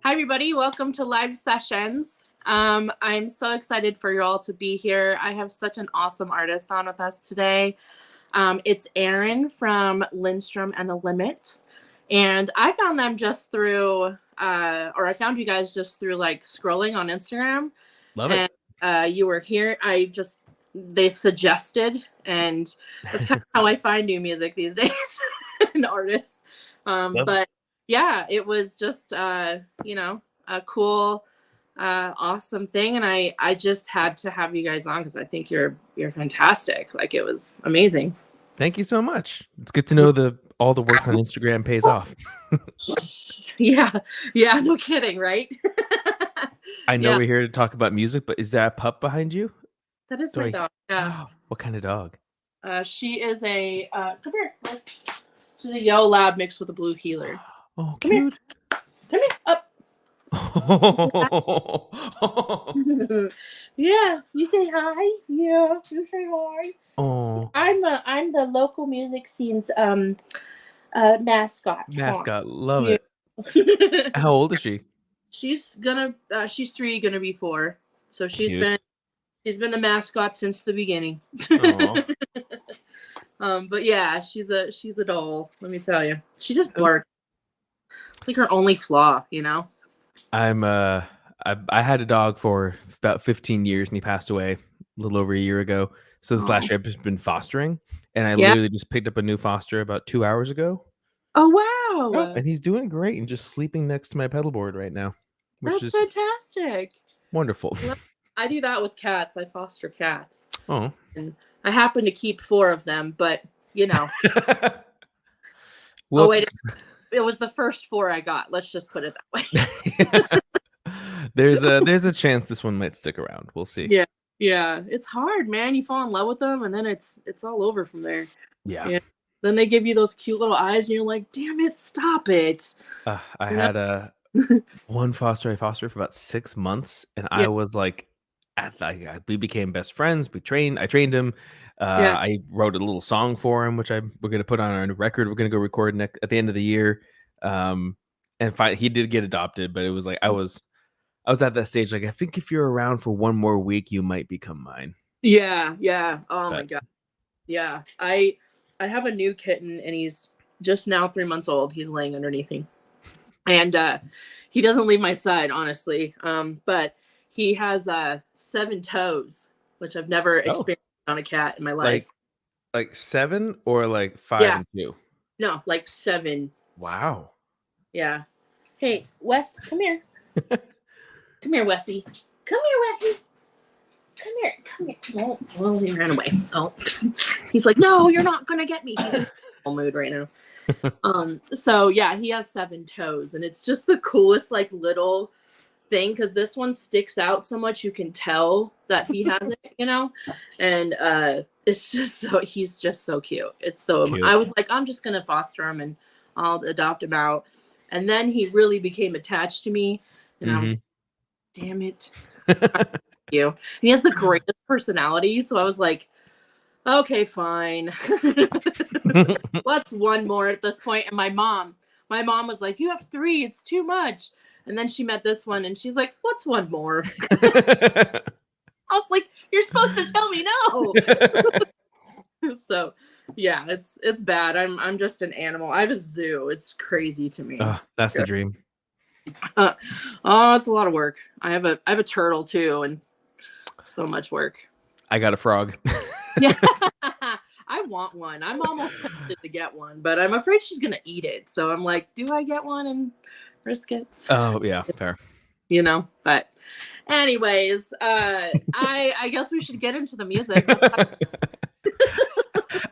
Hi, everybody. Welcome to Live Sessions. I'm so excited for you all to be here. I have such an awesome artist on with us today. It's Aaron from Lindstrom and the Limit. And I found them just through, or I found you guys just through like scrolling on Instagram. Love And it. you were here. They suggested, and that's kind of how I find new music these days and artists. Love it. But yeah, it was just a cool, awesome thing, and I just had to have you guys on because I think you're fantastic. Like it was amazing. Thank you so much. It's good to know all the work on Instagram pays off. Yeah, yeah, no kidding, right? I know Yeah, we're here to talk about music, but is that a pup behind you? that is Do my I? dog. Yeah, What kind of dog? she is a come here, Liz. She's a yellow lab mixed with a blue heeler. Oh, Come here, cute. come here, up. Yeah, you say hi. Yeah, you say hi. Oh, I'm the local music scene's mascot. Huh? mascot. Love Yeah. it. How old is she? She's 3, gonna be 4. So Cute. she's been the mascot since the beginning. Oh, But yeah, she's a doll. Let me tell you, she just so barks. It's like her only flaw, you know. I'm I had a dog for about 15 years and he passed away a little over a year ago. So this Oh last year I've just been fostering and I yeah. literally just picked up a new foster about 2 hours ago. Oh Oh, wow, and he's doing great and just sleeping next to my pedal board right now, which that's is fantastic. wonderful. I do that with cats. I foster cats, Oh. and I happen to keep 4 of them. But you know, oh Whoops. wait, it was the first 4 I got. Let's just put it that way. There's a chance this one might stick around. We'll see. Yeah, yeah, it's hard, man. You fall in love with them, and then it's all over from there. Yeah. Yeah. Then they give you those cute little eyes, and you're like, "Damn it, stop it!" I You know? had one foster I fostered for about 6 months, and Yeah, I was like, we became best friends. I trained him. yeah, I wrote a little song for him, which we're gonna put on our record. We're gonna go record at the end of the year. Um, and he did get adopted, but it was like I was at that stage. Like I think if you're around for one more week, you might become mine. yeah, yeah. Oh my But god, yeah. I have a new kitten, and he's just now 3 months old. He's laying underneath me, and he doesn't leave my side, honestly. But he has 7 toes, which I've never oh, experienced on a cat in my like life. 7 or like 5 Yeah, and 2. no, like 7. Wow. Yeah. Hey, Wes, come here. Come here, Wessie. Come here, Wessie. Come here. Come here. Oh, well, he ran away. Oh, he's like, no, you're not gonna get me. He's in full mood right now. So yeah, he has 7 toes, and it's just the coolest like little thing because this one sticks out so much you can tell that he has it, and it's just he's just so cute. It's so Cute. I was like, I'm just gonna foster him and I'll adopt him out, and then he really became attached to me, and I was Mhm. like, damn it, you. And he has the greatest personality, so I was like, okay, fine. What's one more at this point? And my mom was like, you have 3, it's too much. And then she met this one and she's like, what's one more? I was like, you're supposed to tell me no. So yeah, it's bad. I'm just an animal. I have a zoo. It's crazy to me. Oh, that's the dream. Uh, oh, it's a lot of work. I have a turtle too, and so much work. I got a frog. Yeah. I want one. I'm almost tempted to get one, but I'm afraid she's gonna eat it. So I'm like, do I get one and risk it? Oh, yeah, fair. But anyways, I guess we should get into the music. That's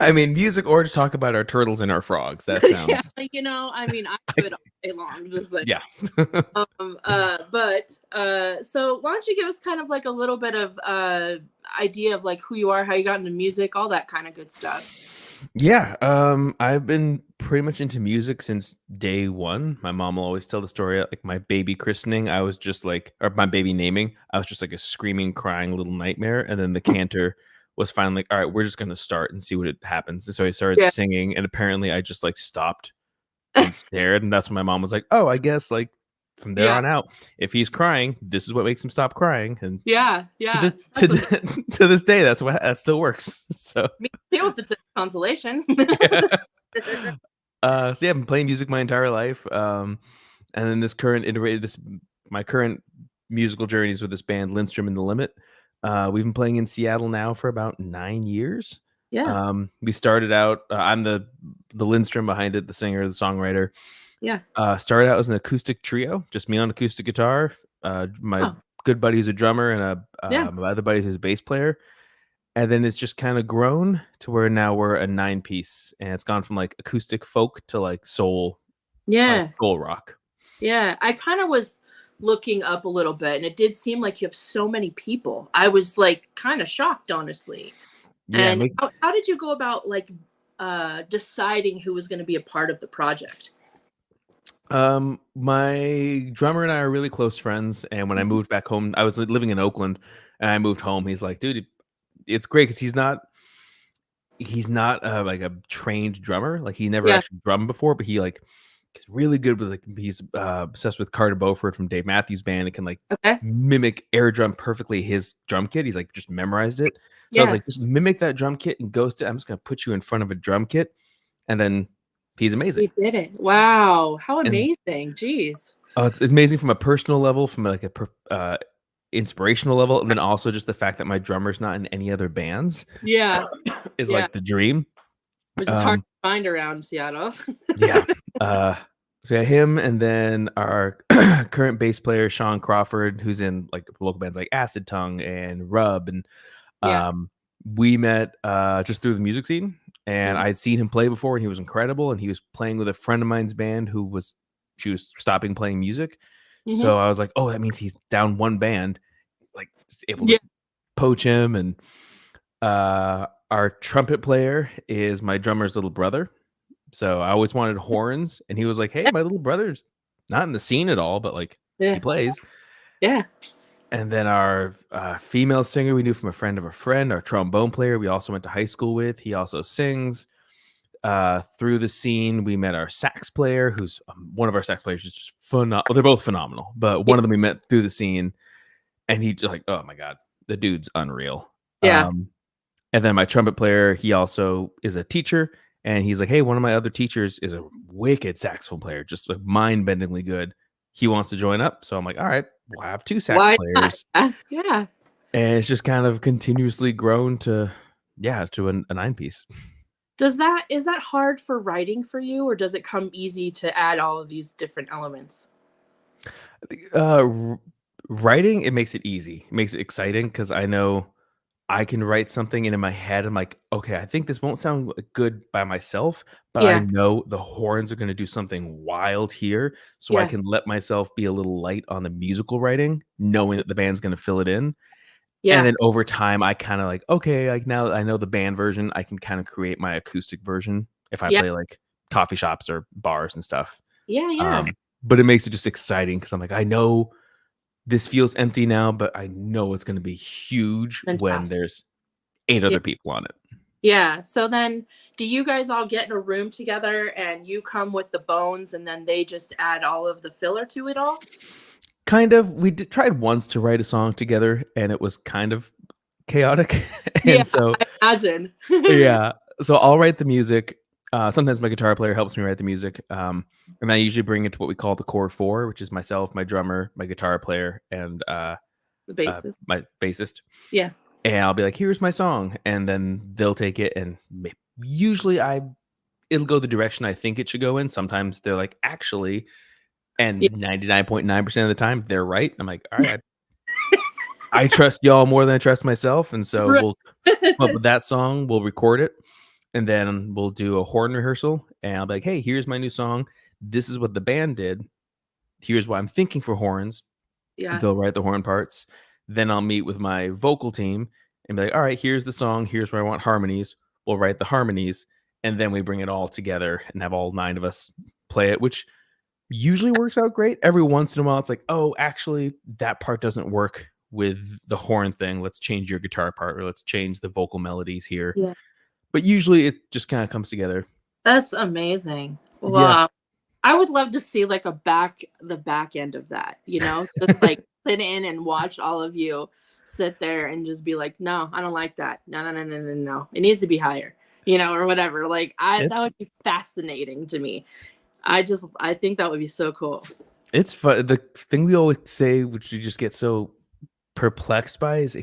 I mean, music or just talk about our turtles and our frogs. That yeah, sounds I mean, I do it all day long, just like yeah. so why don't you give us kind of like a little bit of idea of like who you are, how you got into music, all that kind of good stuff. Yeah, I've been pretty much into music since day one. My mom will always tell the story like my baby christening. I was just like, or my baby naming. I was just like a screaming, crying little nightmare. And then the cantor was finally like, all right, we're just gonna start and see what it happens. And so I started Yeah. singing, and apparently I just like stopped and stared, and that's when my mom was like, oh, I guess like from there Yeah. on out, if he's crying, this is what makes him stop crying. And Yeah. to Yeah. this That's amazing. to this day, that still works. So Me too, if it's a consolation. yeah. So yeah, I've been playing music my entire life. And then my current musical journeys with this band, Lindstrom and the Limit. We've been playing in Seattle now for about 9 years. Yeah. We started out. I'm the Lindstrom behind it, the singer, the songwriter. Yeah. Started out as an acoustic trio, just me on acoustic guitar. My Oh, good buddy who's a drummer, and yeah. my other buddy who's a bass player. And then it's just kind of grown to where now we're a 9 piece, and it's gone from like acoustic folk to like Yeah. soul rock. Yeah. I kind of was looking up a little bit and it did seem like you have so many people. I was like kind of shocked, honestly. Yeah, And how did you go about like deciding who was going to be a part of the project? My drummer and I are really close friends, and when I Mhm. moved back home, I was living in Oakland, and I moved home. He's like, "Dude, it's great because he's not like a trained drummer. Like he never Yeah. actually drummed before, but he like is really good with like he's obsessed with Carter Beauford from Dave Matthews Band and can like Okay. mimic air drum perfectly his drum kit. He's like just memorized it. So I was Yeah. like, just mimic that drum kit and ghost it. I'm just gonna put you in front of a drum kit, and then he's amazing. You did it. Wow. How And amazing. Jeez. it's amazing from a personal level, from like inspirational level, and then also just the fact that my drummer's not in any other bands Yeah. is Yeah. like the dream. Which is hard Um, to find around Seattle. yeah. Uh, so yeah, him, and then our current bass player Sean Crawford, who's in like local bands like Acid Tongue and Rub, and Yeah. um, we met just through the music scene, and Mhm. I'd seen him play before, and he was incredible, and he was playing with a friend of mine's band she was stopping playing music, Mhm. so I was like, oh, that means he's down one band, like just able to Yeah. poach him. And our trumpet player is my drummer's little brother. So I always wanted horns, and he was like, "Hey, Yeah. my little brother's not in the scene at all, but like he Yeah. plays." Yeah. And then our female singer we knew from a friend of a friend, our trombone player we also went to high school with. He also sings. Through the scene, we met our sax player, who's one of our sax players is just phenomenal. Well, they're both phenomenal, but Yeah. one of them we met through the scene, and he just like, oh my god, the dude's unreal. Yeah. And then my trumpet player, he also is a teacher, and he's like, "Hey, one of my other teachers is a wicked saxophone player, just like mind-bendingly good. He wants to join up." So I'm like, "All right, we'll have two sax Why not? players." Yeah. And it's just kind of continuously grown to, yeah, to a 9 piece. Is that hard for writing for you, or does it come easy to add all of these different elements? Uh, r- Writing, it makes it easy, it makes it exciting because I know I can write something, and in my head, I'm like, "Okay, I think this won't sound good by myself, but I Yeah. know the horns are gonna do something wild here, so I Yeah. can let myself be a little light on the musical writing, knowing that the band's gonna fill it in." And Yeah. then over time, I kinda like, "Okay, like, now that I know the band version, I can kinda create my acoustic version if I Yeah. play, like, coffee shops or bars and stuff." Yeah. Yeah. But it makes it just exciting because 'cause I'm like, "I know this feels empty now, but I know it's gonna be huge when Fantastic. there's 8 Yeah. other people on it." Yeah. So then do you guys all get in a room together and you come with the bones and then they just add all of the filler to it all? Kind of. Tried once to write a song together, and it was kind of chaotic. Yeah, And so I imagine. yeah, so I'll write the music. Sometimes my guitar player helps me write the music, and I usually bring it to what we call the core 4, which is myself, my drummer, my guitar player, and, The basis. my bassist, Yeah. and I'll be like, "Here's my song," and then they'll take it, and usually it'll go the direction I think it should go in. Sometimes they're like, "Actually," Yeah. and 99.9% of the time, they're right. I'm like, "Alright, I trust y'all more than I trust myself, and so Right. we'll come up with that song, we'll record it, and then we'll do a horn rehearsal, and I'll be like, "Hey, here's my new song. This is what the band did. Here's what I'm thinking for horns." Yeah. They'll write the horn parts. Then I'll meet with my vocal team and be like, "All right, here's the song. Here's where I want harmonies. We'll write the harmonies." And then we bring it all together and have all 9 of us play it, which usually works out great. Every once in a while, it's like, "Oh, actually, that part doesn't work with the horn thing. Let's change your guitar part, or let's change the vocal melodies here." Yeah. But usually it just kinda comes together. That's amazing. Yeah. Wow. I would love to see like the back end of that, you know, just like sit in and watch all of you sit there and just be like, no, I don't like that. No, no, no, no, no, no. It needs to be higher, you know, or whatever. Like It, that would be fascinating to me. I think that would be so cool. it's fun. The thing we always say, which we just get so perplexed by, is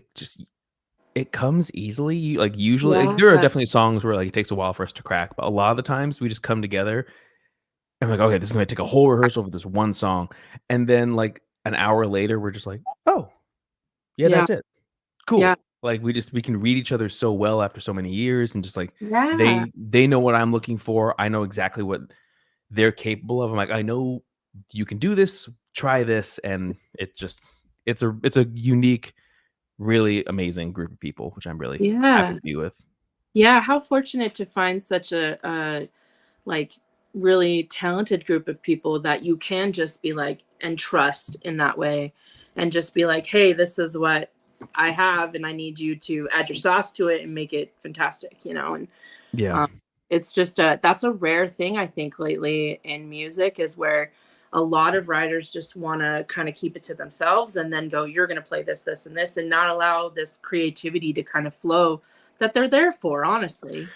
it comes easily. Like usually, like, there are Yeah. definitely songs where like it takes a while for us to crack, but a lot of the times we just come together and we're like, okay, this is gonna take a whole rehearsal for this one song, and then like an hour later, we're just like, oh yeah, Yeah. that's it. Yeah. Cool. Like we can read each other so well after so many years, and just like Yeah. they know what I'm looking for. I know exactly what they're capable of. I'm like, I know you can do this. Try this, and it's a unique, really amazing group of people, which I'm really happy Yeah. to be with. Yeah. How fortunate to find such a like really talented group of people that you can just be like and trust in that way and just be like, hey, this is what I have and I need you to add your sauce to it and make it fantastic, you know. And Yeah, um, it's just that's a rare thing I think lately in music is where a lot of writers just want to kind of keep it to themselves and then go, you're going to play this and this and not allow this creativity to kind of flow that they're there for, honestly. Yeah.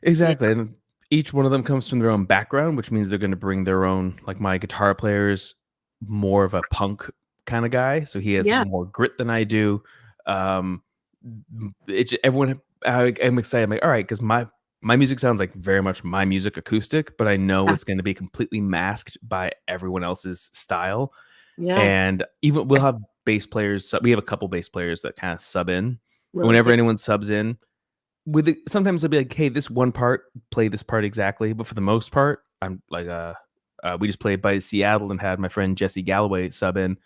exactly. And each one of them comes from their own background, which means they're going to bring their own. Like my guitar player's more of a punk kind of guy, so he has Yeah. more grit than I do. Um, it's everyone. I'm excited. I'm like, all right, because my music sounds like very much my music acoustic, but I know Yeah. it's going to be completely masked by everyone else's style. Yeah. And even we'll have bass players. We have a couple bass players that kind of sub in. And whenever Rotate. anyone subs in, with it, sometimes they'll be like, "Hey, this one part, play this part exactly." But for the most part, I'm like, we just played by Seattle and had my friend Jesse Galloway sub in, and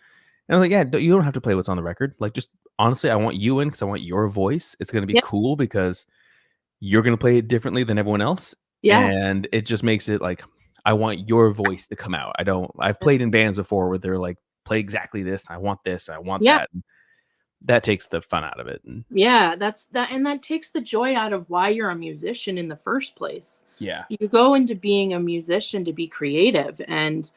I'm like, "Yeah, you don't have to play what's on the record. Like, just honestly, I want you in because I want your voice. It's gonna be Yeah. cool because you're gonna play it differently than everyone else, Yeah. and it just makes it like I want your voice to come out. I don't. I've played in bands before where they're like, play exactly this. I want this. I want Yeah. that. And that takes the fun out of it. And Yeah. That's that. And that takes the joy out of why you're a musician in the first place. yeah, You go into being a musician to be creative. And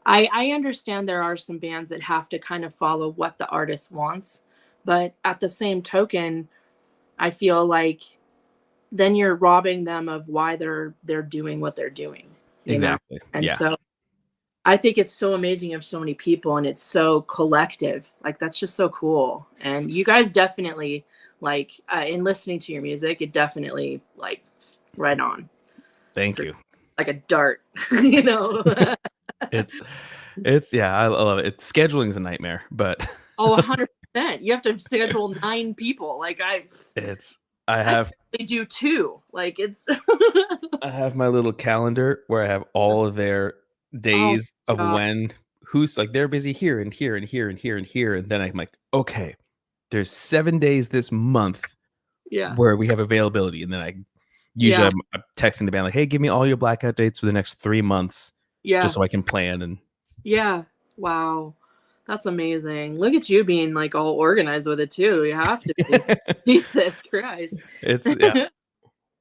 I understand there are some bands that have to kind of follow what the artist wants. But at the same token, I feel like then you're robbing them of why they're doing what they're doing, you know? exactly. And Yeah. so I think it's so amazing of so many people and it's so collective. Like that's just so cool. And you guys definitely like in listening to your music, it definitely like right on Thank for you. like a dart, you know. It's it's yeah, I love it. It's scheduling's a nightmare, but Oh, 100%. You have to schedule 9 people. Like it's I I have only do 2. Like it's I have my little calendar where I have all of their oh days of god. when who's like they're busy here and here and here and here and here, and then I'm like, okay, there's 7 days this month Yeah. where we have availability, and then I usually Yeah. I'm texting the band like, hey, give me all your blackout dates for the next 3 months, just Yeah. so I can plan. And Yeah. Wow. That's amazing. Look at you being like all organized with it too. You have to be. Jesus Christ. it's yeah.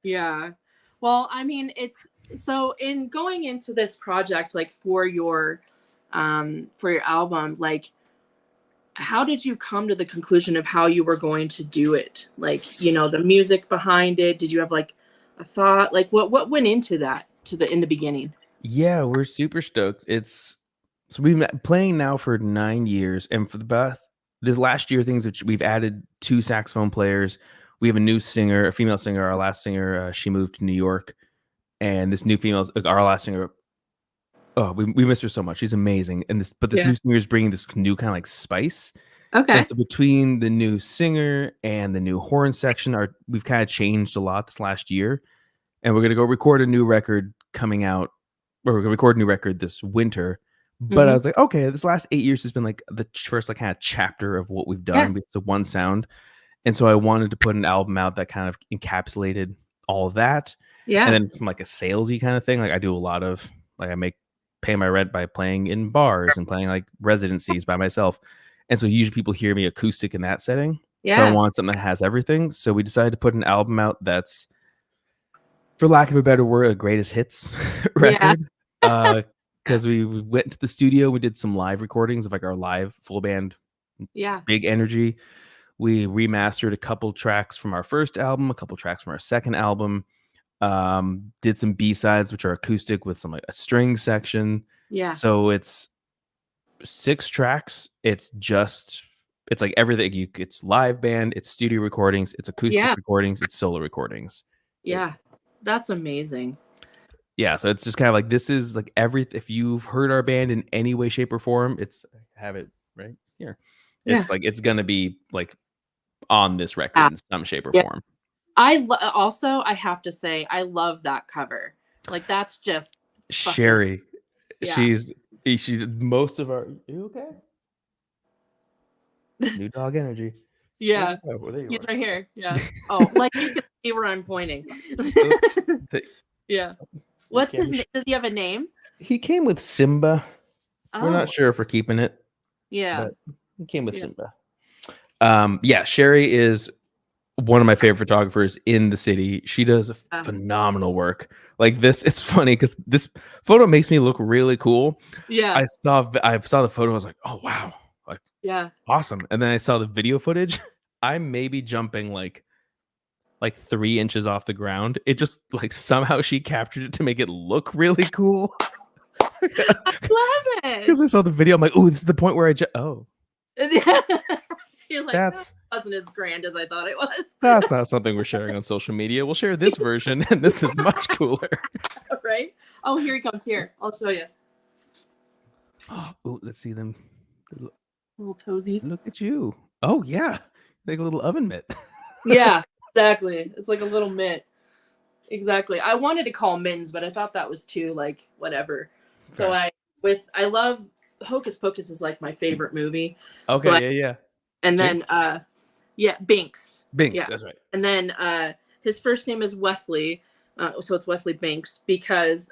Yeah. Well, I mean, it's so in going into this project, like for your album, like how did you come to the conclusion of how you were going to do it? Like, you know, the music behind it. Did you have like a thought? Like what went into that to the in the beginning? Yeah, we're super stoked. It's so we've been playing now for 9 years, and for the past this last year, things that we've added 2 saxophone players. We have a new singer, a female singer. Our last singer, she moved to New York, and this new female, our last singer. Oh, we miss her so much. She's amazing, and this Yeah. new singer is bringing this new kind of like spice. And Okay. so between the new singer and the new horn section, we've kind of changed a lot this last year, and we're gonna go record a new record coming out or we're gonna record a new record this winter. But I Hmm. was like, okay, this last 8 years has been like the first like kind of chapter of what we've Yeah. done with the one sound. And so I wanted to put an album out that kind of encapsulated all of that. And Yeah. then from like a salesy kind of thing, like I do a lot of like pay my rent by playing in bars and playing like residencies by myself. And so usually people hear me acoustic in that setting. So I Yeah. want something that has everything. So we decided to put an album out that's, for lack of a better word, a greatest hits Yeah. record. Because because we went to the studio. We did some live recordings of like our live full band, Yeah. Big Energy. We remastered a couple tracks from our first album, a couple tracks from our second album. Did some B-sides, which are acoustic with some like a string section. Yeah. So it's 6 tracks. It's like everything. It's live band, it's studio recordings, it's acoustic recordings, it's solo recordings. Yeah. That's amazing. Yeah, so it's just kind of like, this is like if you've heard our band in any way, shape, or form, have it right here. It's like it's gonna be like on this record in some shape or form. Also, I have to say, I love that cover. Like, that's just Sherry. She's most of our. You okay? New dog energy. Yeah. Oh, there you He's are. right here. Yeah. Oh, like you can see where I'm pointing. Yeah. What's his name? Does he have a name? He came with Simba. We're not sure if we're keeping it. Yeah. But he came with Simba. Yeah, Sherry is one of my favorite photographers in the city. She does phenomenal work. Like this, it's funny because this photo makes me look really cool. Yeah. I saw the photo. I was like, oh wow, like awesome. And then I saw the video footage. I'm maybe jumping like 3 inches off the ground. It just like somehow she captured it to make it look really cool. I love it. Because I saw the video, I'm like, oh, this is the point where You're like, that wasn't as grand as I thought it was. That's not something we're sharing on social media. We'll share this version, and this is much cooler. Right? Oh, here he comes. Here, I'll show you. Oh, let's see them. Little toesies. Look at you. Oh, yeah. Like a little oven mitt. Yeah, exactly. It's like a little mitt. Exactly. I wanted to call Mins, but I thought that was too, like, whatever. Okay. So I love Hocus Pocus is like my favorite movie. Okay, but, yeah. And Jinx? then Binks. Binks, that's right. And then his first name is Wesley. So it's Wesley Binks because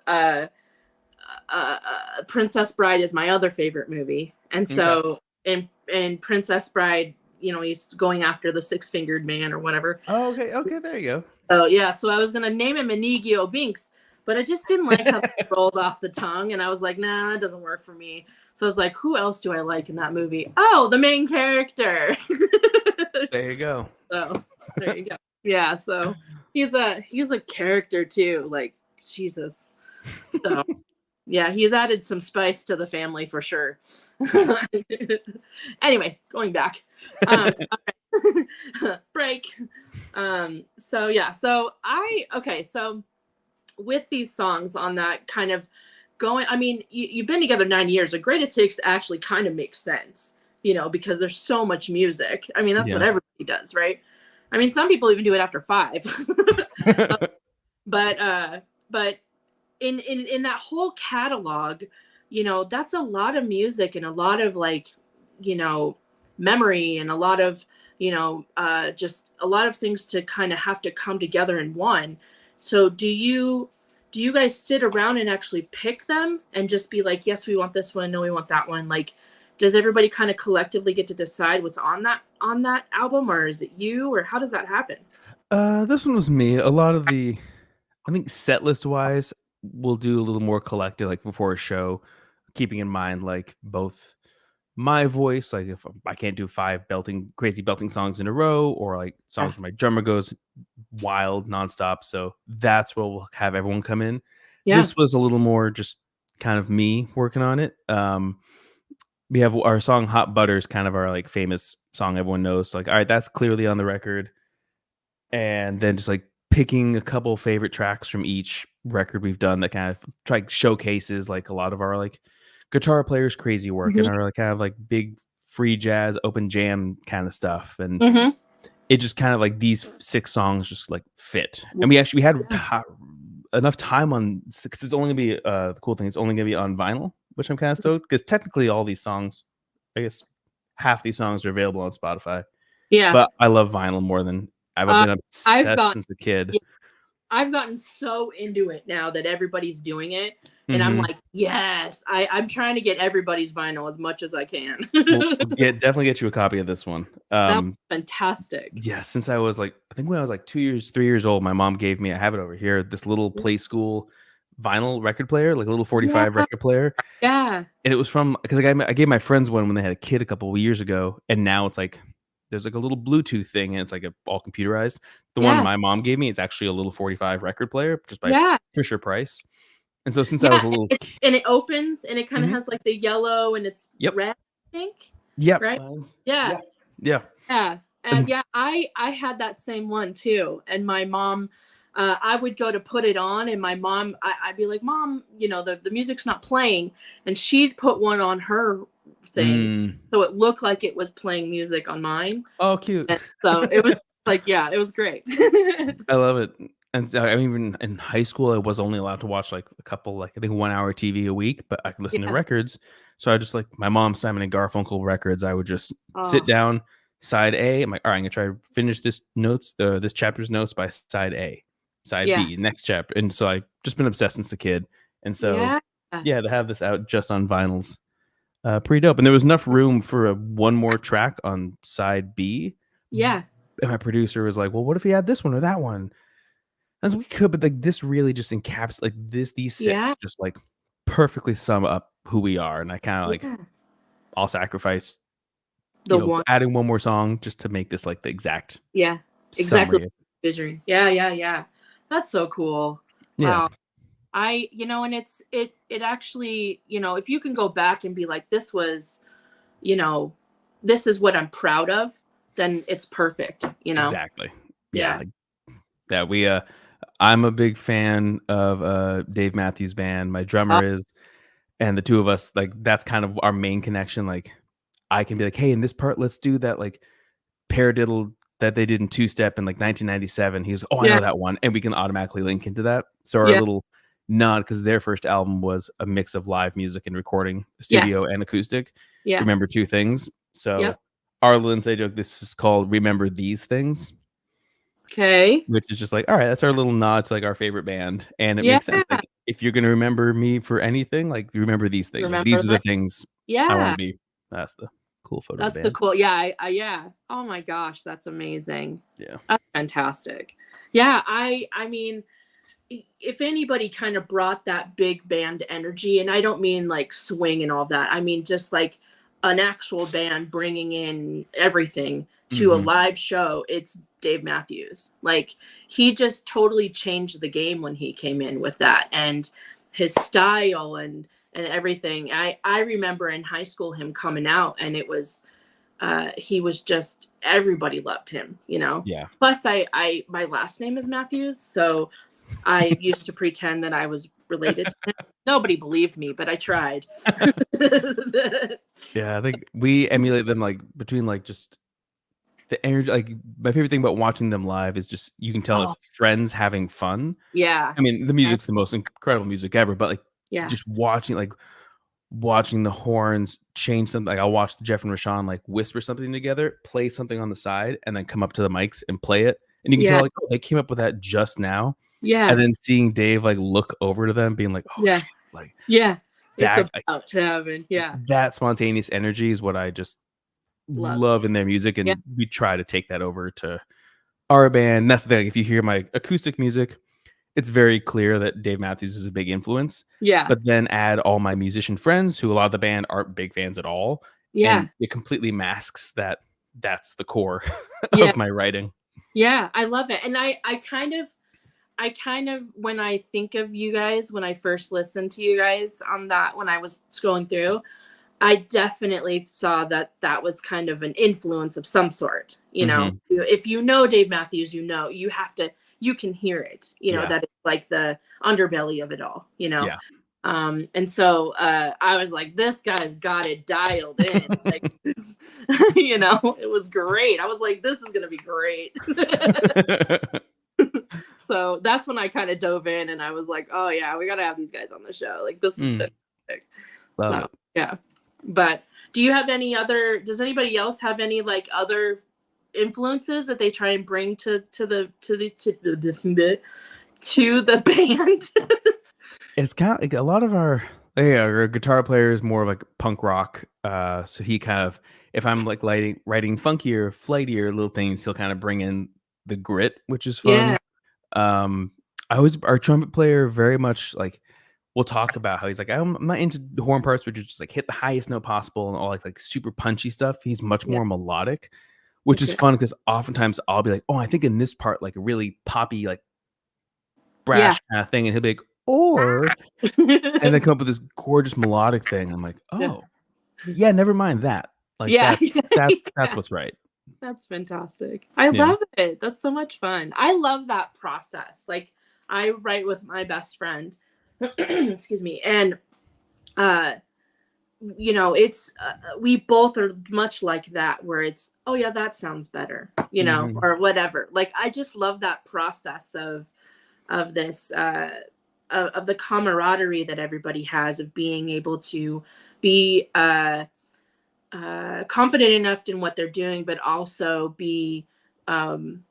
Princess Bride is my other favorite movie. And so in Princess Bride, you know, he's going after the 6-fingered man or whatever. Oh, okay, there you go. So yeah, so I was gonna name him Inigio Binks, but I just didn't like how it rolled off the tongue, and I was like, nah, that doesn't work for me. So I was like, who else do I like in that movie? Oh, the main character. There you go. So there you go. Yeah, so he's a character too. Like, Jesus. So yeah, he's added some spice to the family for sure. Anyway, going back. Break. So yeah, so with these songs on that kind of going, I mean, you've been together 9 years. The greatest hits actually kind of makes sense, you know, because there's so much music. I mean, that's what everybody does, right? I mean, some people even do it after 5. But in that whole catalog, you know, that's a lot of music and a lot of, like, you know, memory and a lot of, you know, just a lot of things to kind of have to come together in one. So do you guys sit around and actually pick them and just be like, yes, we want this one, no, we want that one? Like, does everybody kind of collectively get to decide what's on that album, or is it you, or how does that happen? This one was me. A lot of I think set list wise, we'll do a little more collective, like before a show, keeping in mind like both my voice, like if I can't do 5 crazy belting songs in a row, or like songs where my drummer goes wild nonstop. So that's where we'll have everyone come in. Yeah. This was a little more just kind of me working on it. We have our song Hot Butter is kind of our like famous song everyone knows. So like, all right, that's clearly on the record. And then just like picking a couple favorite tracks from each record we've done that kind of try showcases like a lot of our like guitar players' crazy work and our like kind of like big free jazz open jam kind of stuff. And it just kind of like these 6 songs just like fit. And we had enough time on, because it's only gonna be the cool thing, it's only gonna be on vinyl, which I'm kind of stoked, because technically all these songs, I guess half these songs are available on Spotify. Yeah, but I love vinyl more than I've been obsessed since a kid. Yeah, I've gotten so into it now that everybody's doing it, and I'm like, yes, I'm trying to get everybody's vinyl as much as I can. We'll definitely get you a copy of this one. That's fantastic. Yeah, since I was like, I think when I was like 2 years, 3 years old, my mom gave me, I have it over here, this little Play School vinyl record player, like a little 45 Yeah. record player. Yeah. And it was from because I gave my friends one when they had a kid a couple of years ago, and now it's like there's like a little Bluetooth thing, and it's like all computerized. The one Yeah. my mom gave me is actually a little 45 record player, just by Yeah. Fisher Price. And so since I was Yeah. a little, And it opens and it kind of Mhm. has like the yellow and it's Yep, red, I think. yep, Right? Yeah. yeah, yeah, Yeah. and Yeah, I had that same one too. And my mom, I would go to put it on, and my mom, I'd be like, Mom, the music's not playing. And she'd put one on her thing. mm, So it looked like it was playing music on mine. oh, cute. And so it was like, yeah, it was great. I love it. And so, I mean, even in high school, I was only allowed to watch like a couple, like I think 1 hour TV a week, but I could listen to Yeah. records. So I just like my mom's Simon and Garfunkel records. I would just sit Oh, down, side A. I'm like, all right, I'm gonna try to finish this chapter's notes by side A, side yeah. B, next chapter. And so I've just been obsessed since a kid. And so Yeah. yeah, to have this out just on vinyls, pretty dope. And there was enough room for one more track on side B. Yeah. And my producer was like, well, what if we had this one or that one? As we could, but like this really just encaps like these Yeah. six just like perfectly sum up who we are. And I kind of like Yeah. I'll sacrifice, The one. adding one more song just to make this like the exact Yeah. Exactly. summary. Vision. Yeah. Yeah. Yeah. That's so cool. Yeah, Wow. And it actually, if you can go back and be like, you know, this is what I'm proud of, then it's perfect, exactly. Yeah, Yeah. like that. I'm a big fan of Dave Matthews Band. My Uh, drummer is, and the two of us, like that's kind of our main connection. Like I can be like, hey, in this part, let's do that like paradiddle that they did in Two Step in like 1997. He's, oh, I yeah. know that one, and we can automatically link into that. So our Yeah. little nod, because their first album was a mix of live music and recording, Yes. studio and acoustic. Yeah. Remember two things. So Yep. our little inside joke. This is called "Remember These Things," Okay. which is just like, all right, that's our little nod to like our favorite band, and it Yeah. makes sense. Like if you're gonna remember me for anything, like remember these things. Like Remember these are the that? things I want Yeah. to be. That's the cool photo of the That's the band. cool. Yeah. Yeah. Oh my gosh. That's amazing. Yeah. That's fantastic. Yeah. I mean, if anybody kind of brought that big band energy, and I don't mean like swing and all that, I mean just like an actual band bringing in everything to a Hmm. live show, it's Dave Matthews. Like he just totally changed the game when he came in with that, and his style and everything. I remember in high school him coming out, and it was he was just, everybody loved him. Yeah. Plus my last name is Matthews, so I used to pretend that I was related to him. Nobody believed me, but I tried. Yeah, I think we emulate them like between like just the energy. Like my favorite thing about watching them live is just you can tell Oh, it's friends having fun. yeah. I mean, the music's the most incredible music ever, but like Yeah. just watching the horns change something. Like I'll watch Jeff and Rashawn like whisper something together, play something on the side, and then come up to the mics and play it. And you can Yeah. tell like, oh, they came up with that just now. And Yeah. then seeing Dave like look over to them, being like, "Oh Yeah. shit!" Like Yeah. It's that, about to happen. Yeah. that spontaneous energy is what I just Love. love in their music, Yeah. and we try to take that over to our band. And that's the thing. If you hear my acoustic music, it's very clear that Dave Matthews is a big influence. Yeah. But then add all my musician friends, who a lot of the band aren't big fans at all, Yeah. and it completely masks that. That's the core Yeah. of my writing. Yeah. I love it. And I kind of, when I think of you guys, when I first listened to you guys on that, when I was scrolling through, I definitely saw that that was kind of an influence of some sort. Mhm. If you know Dave Matthews, you can hear it, Yeah, that it's like the underbelly of it all. yeah. And so I was like, this guy's got it dialed in. Like, it was great. I was like, this is going to be great. So that's when I kind of dove in and I was like, oh yeah, we got to have these guys on the show. Like this is Mm, fantastic. love So it. yeah. But does anybody else have any like other influences that they try and bring to the band? It's kind of like a lot of our guitar player is more of like punk rock. So he kind of, if I'm like writing funkier, flightier little things, he'll kind of bring in the grit, which is fun. Yeah. Um, our trumpet player very much like will talk about how he's like, I'm not into the horn parts, which is just like hit the highest note possible and all like super punchy stuff. He's much Yeah. more melodic, which is Okay. fun because oftentimes I'll be like, oh, I think in this part, like a really poppy, like Yeah. brash kind of thing, and he'll be like, or, and then come up with this gorgeous melodic thing. I'm like, Yeah. oh, yeah, never mind that. Like Yeah. that's what's right. That's fantastic. I Yeah. love it. That's so much fun. I love that process. Like I write with my best friend. Excuse me. And uh it's we both are much like that where it's, oh yeah, that sounds better, Mhm. or whatever. Like I just love that process of this of the camaraderie that everybody has, of being able to be confident enough in what they're doing, but also be, um,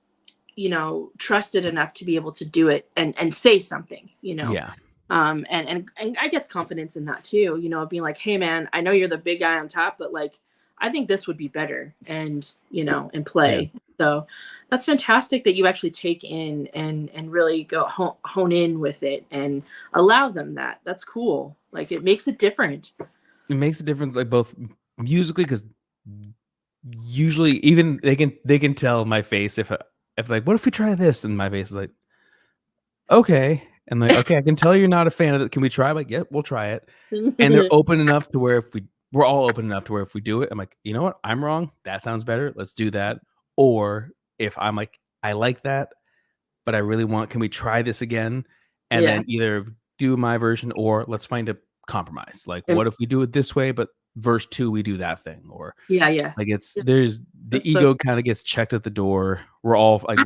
trusted enough to be able to do it and say something, Yeah. and I guess confidence in that too, being like, hey man, I know you're the big guy on top, but like, I think this would be better, and Yeah. play. So that's fantastic that you actually take in and really go hone in with it and allow them that. That's cool. Like it makes it different. It makes a difference, like both musically, because usually even they can tell my face if like, what if we try this, and my face is like, okay, and like, okay, I can tell you're not a fan of it. Can we try? I'm like, yep, we'll try it. And they're open enough to where we're all open enough to where if we do it, I'm like, you know what, I'm wrong. That sounds better. Let's do that. Or if I'm like, I like that, but I really want, can we try this again? And Yeah. then either do my version or let's find a compromise. Like, what if we do it this way, but verse 2 we do that thing? Or Yeah, yeah. like Yeah, there's the that's so ego kind of gets checked at the door. We're all like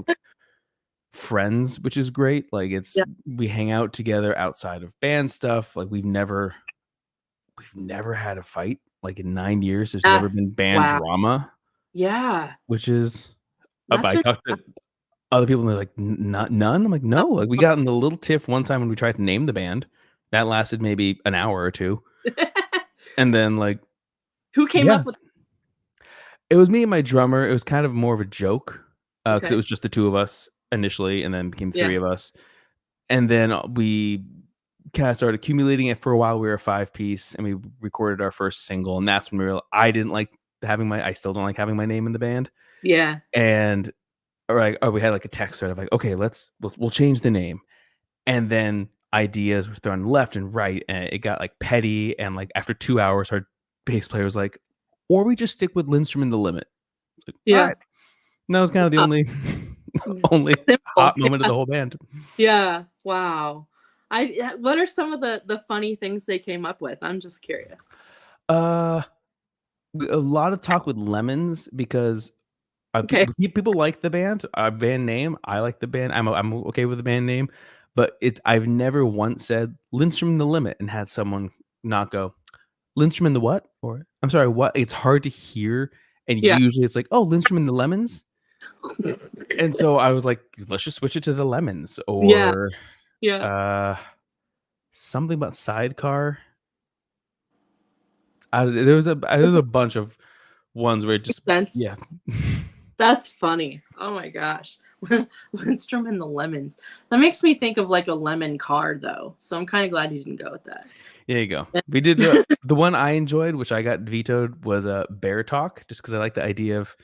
friends, which is great. Like yeah. we hang out together outside of band stuff. Like we've never had a fight. Like in 9 years, there's never That's been band wow. drama, Yeah. which is That's I talked to other people and they're like, Not none. I'm like, no. Like we got in a little tiff one time when we tried to name the band. That lasted maybe an hour or two. And then like, Who came yeah, up with it was me and my drummer. It was kind of more of a joke because it okay. was just the two of us initially, and then became three Yeah. of us. And then we kind of started accumulating it for a while. We were a 5-piece, and we recorded our first single. And that's when we realized I didn't like I still don't like having my name in the band. Yeah. And we had like a text thread of like, okay, we'll change the name. And then ideas were thrown left and right, and it got like petty. And like after 2 hours, our bass player was like, or we just stick with Lindstrom in the Limit. Like, all Yeah. right. And that was kind of the Wow. only Mm. only Simple. hot moment of the whole band. Yeah. Wow. What are some of the funny things they came up with? I'm just curious. Uh a lot of talk with Lemons because Okay. people like the band, band name. I like the band. I'm okay with the band name, but I've never once said Lindstrom in the Limit and had someone not go Lindstrom in the what? Or I'm sorry, what? It's hard to hear, and Yeah. usually it's like, oh, Lindstrom in the Lemons. And so I was like, let's just switch it to the Lemons, Yeah. or Yeah. uh something about Sidecar. There was a bunch of ones where it just, Makes sense. yeah. That's funny. Oh my gosh. Lindstrom and the Lemons. That makes me think of like a lemon car though. So I'm kind of glad you didn't go with that. There you go. We did the one I enjoyed, which I got vetoed, was a bear talk, just because I like the idea of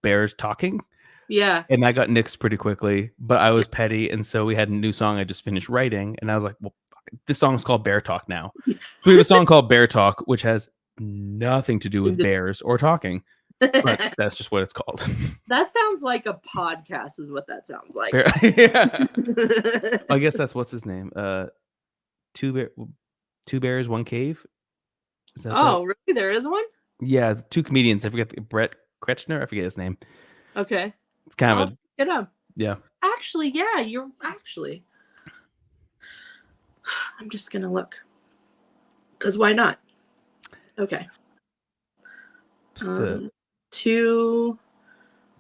bears talking, Yeah. and that got nixed pretty quickly. But I was petty, and so we had a new song I just finished writing, and I was like, "Well, fuck it. This song's called Bear Talk now." So we have a song called Bear Talk, which has nothing to do with bears or talking, but that's just what it's called. That sounds like a podcast, is what that sounds like. Yeah. I guess that's what's his name. Two bears, one cave. Is that Oh, really? There is one? Yeah, two comedians. I forget Brett Kretschner. I forget his name. Okay. It's kind I'll of look it up. yeah. Actually, yeah, you're actually. I'm just gonna look. Because why not? Okay. The Two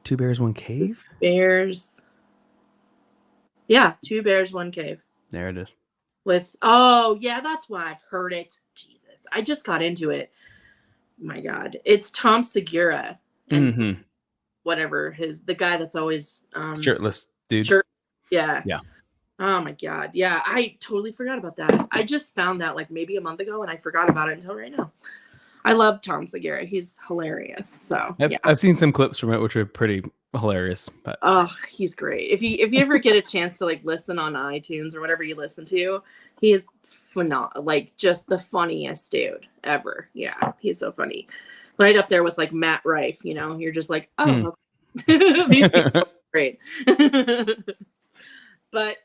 two bears, one cave. bears. Yeah, two bears, one cave. There it is. Oh yeah, that's why I've heard it. Jesus, I just got into it. My God, it's Tom Segura and whatever the guy that's always Shirtless dude. shirt. Yeah. Yeah. Oh my god. Yeah, I totally forgot about that. I just found that like maybe a month ago and I forgot about it until right now. I love Tom Segura. He's hilarious. So yeah. I've seen some clips from it which are pretty hilarious. But Oh, he's great. If you ever get a chance to like listen on iTunes or whatever you listen to, he is phenomenal. Like just the funniest dude ever. Yeah, he's so funny. Right up there with like Matt Rife. You know, you're just like, oh, okay. These people are great. But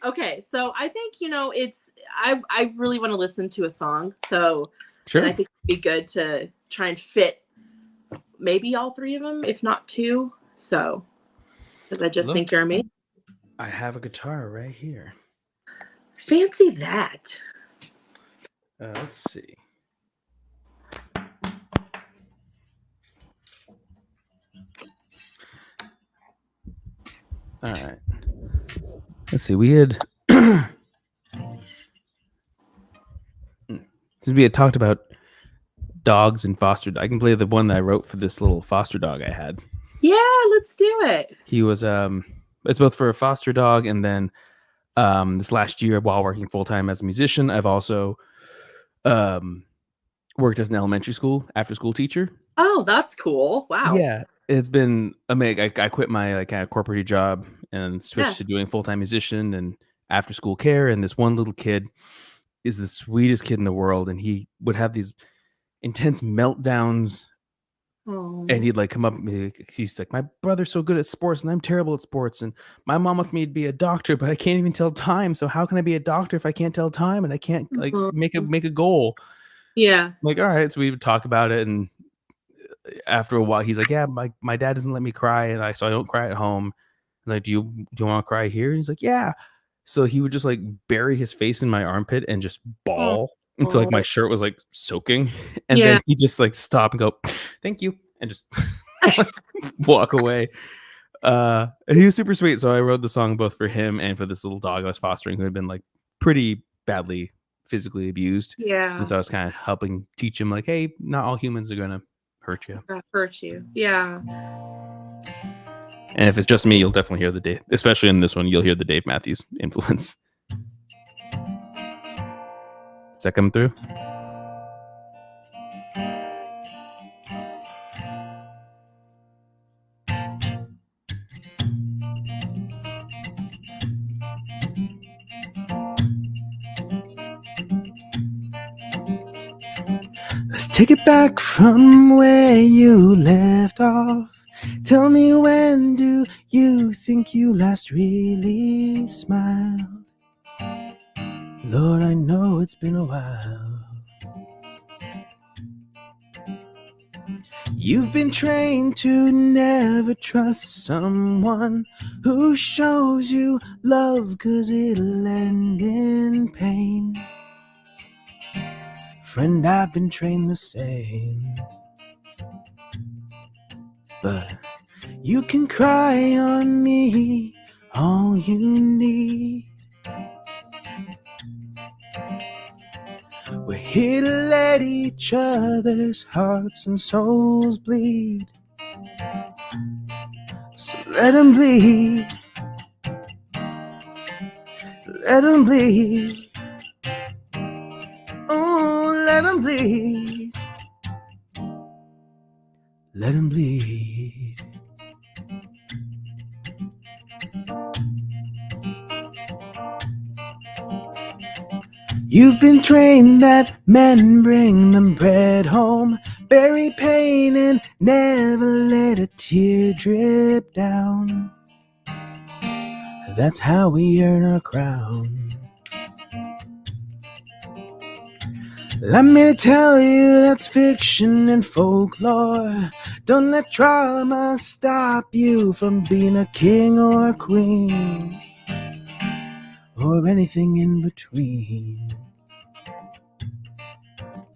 okay, so I think it's I really want to listen to a song. So sure. And I think it'd be good to try and fit maybe all three of them, if not two. So because I just think you're amazing. I have a guitar right here. Fancy that. Let's see. All right. Let's see. We had since we had talked about dogs and foster. I can play the one that I wrote for this little foster dog I had. Yeah, let's do it. He was it's both for a foster dog and then this last year while working full time as a musician, I've also worked as an elementary school after school teacher. Oh, that's cool. Wow. Yeah, it's been amazing. I quit my like kind of corporate job and switched to doing full time musician and after school care. And this one little kid is the sweetest kid in the world, and he would have these intense meltdowns. Oh. And he'd like come up. He's like, my brother's so good at sports, and I'm terrible at sports. And my mom wants me to be a doctor, but I can't even tell time. So how can I be a doctor if I can't tell time and I can't like make a goal? Yeah. I'm like, all right. So we would talk about it, and after a while, he's like, yeah, my dad doesn't let me cry, and so I don't cry at home. I'm like, do you want to cry here? And he's like, yeah. So he would just like bury his face in my armpit and just bawl until like my shirt was like soaking, and then he just like stop and go, thank you, and just walk away. And he was super sweet. So I wrote the song both for him and for this little dog I was fostering who had been like pretty badly physically abused. Yeah. And so I was kind of helping teach him like, hey, not all humans are gonna hurt you. Yeah. And if it's just me, you'll definitely hear the Dave, especially in this one, you'll hear the Dave Matthews influence. Does that come through? Let's take it back from where you left off. Tell me, when do you think you last really smiled? Lord, I know it's been a while. You've been trained to never trust someone who shows you love, 'cause it'll end in pain. Friend, I've been trained the same. But you can cry on me, all you need. We're here to let each other's hearts and souls bleed. So let them bleed. Let them bleed. Oh, let them bleed. Let them bleed. You've been trained that men bring them bread home, bury pain and never let a tear drip down. That's how we earn our crown. Let me tell you, that's fiction and folklore. Don't let trauma stop you from being a king or a queen, or anything in between.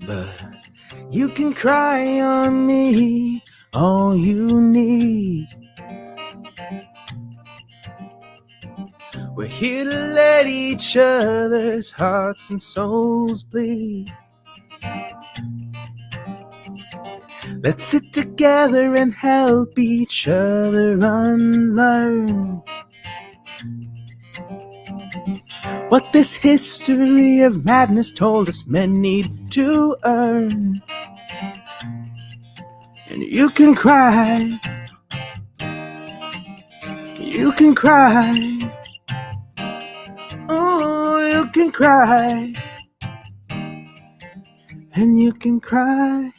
But you can cry on me, all you need. We're here to let each other's hearts and souls bleed. Let's sit together and help each other unlearn. What this history of madness told us men need to earn. And you can cry, you can cry, oh, you can cry, and you can cry.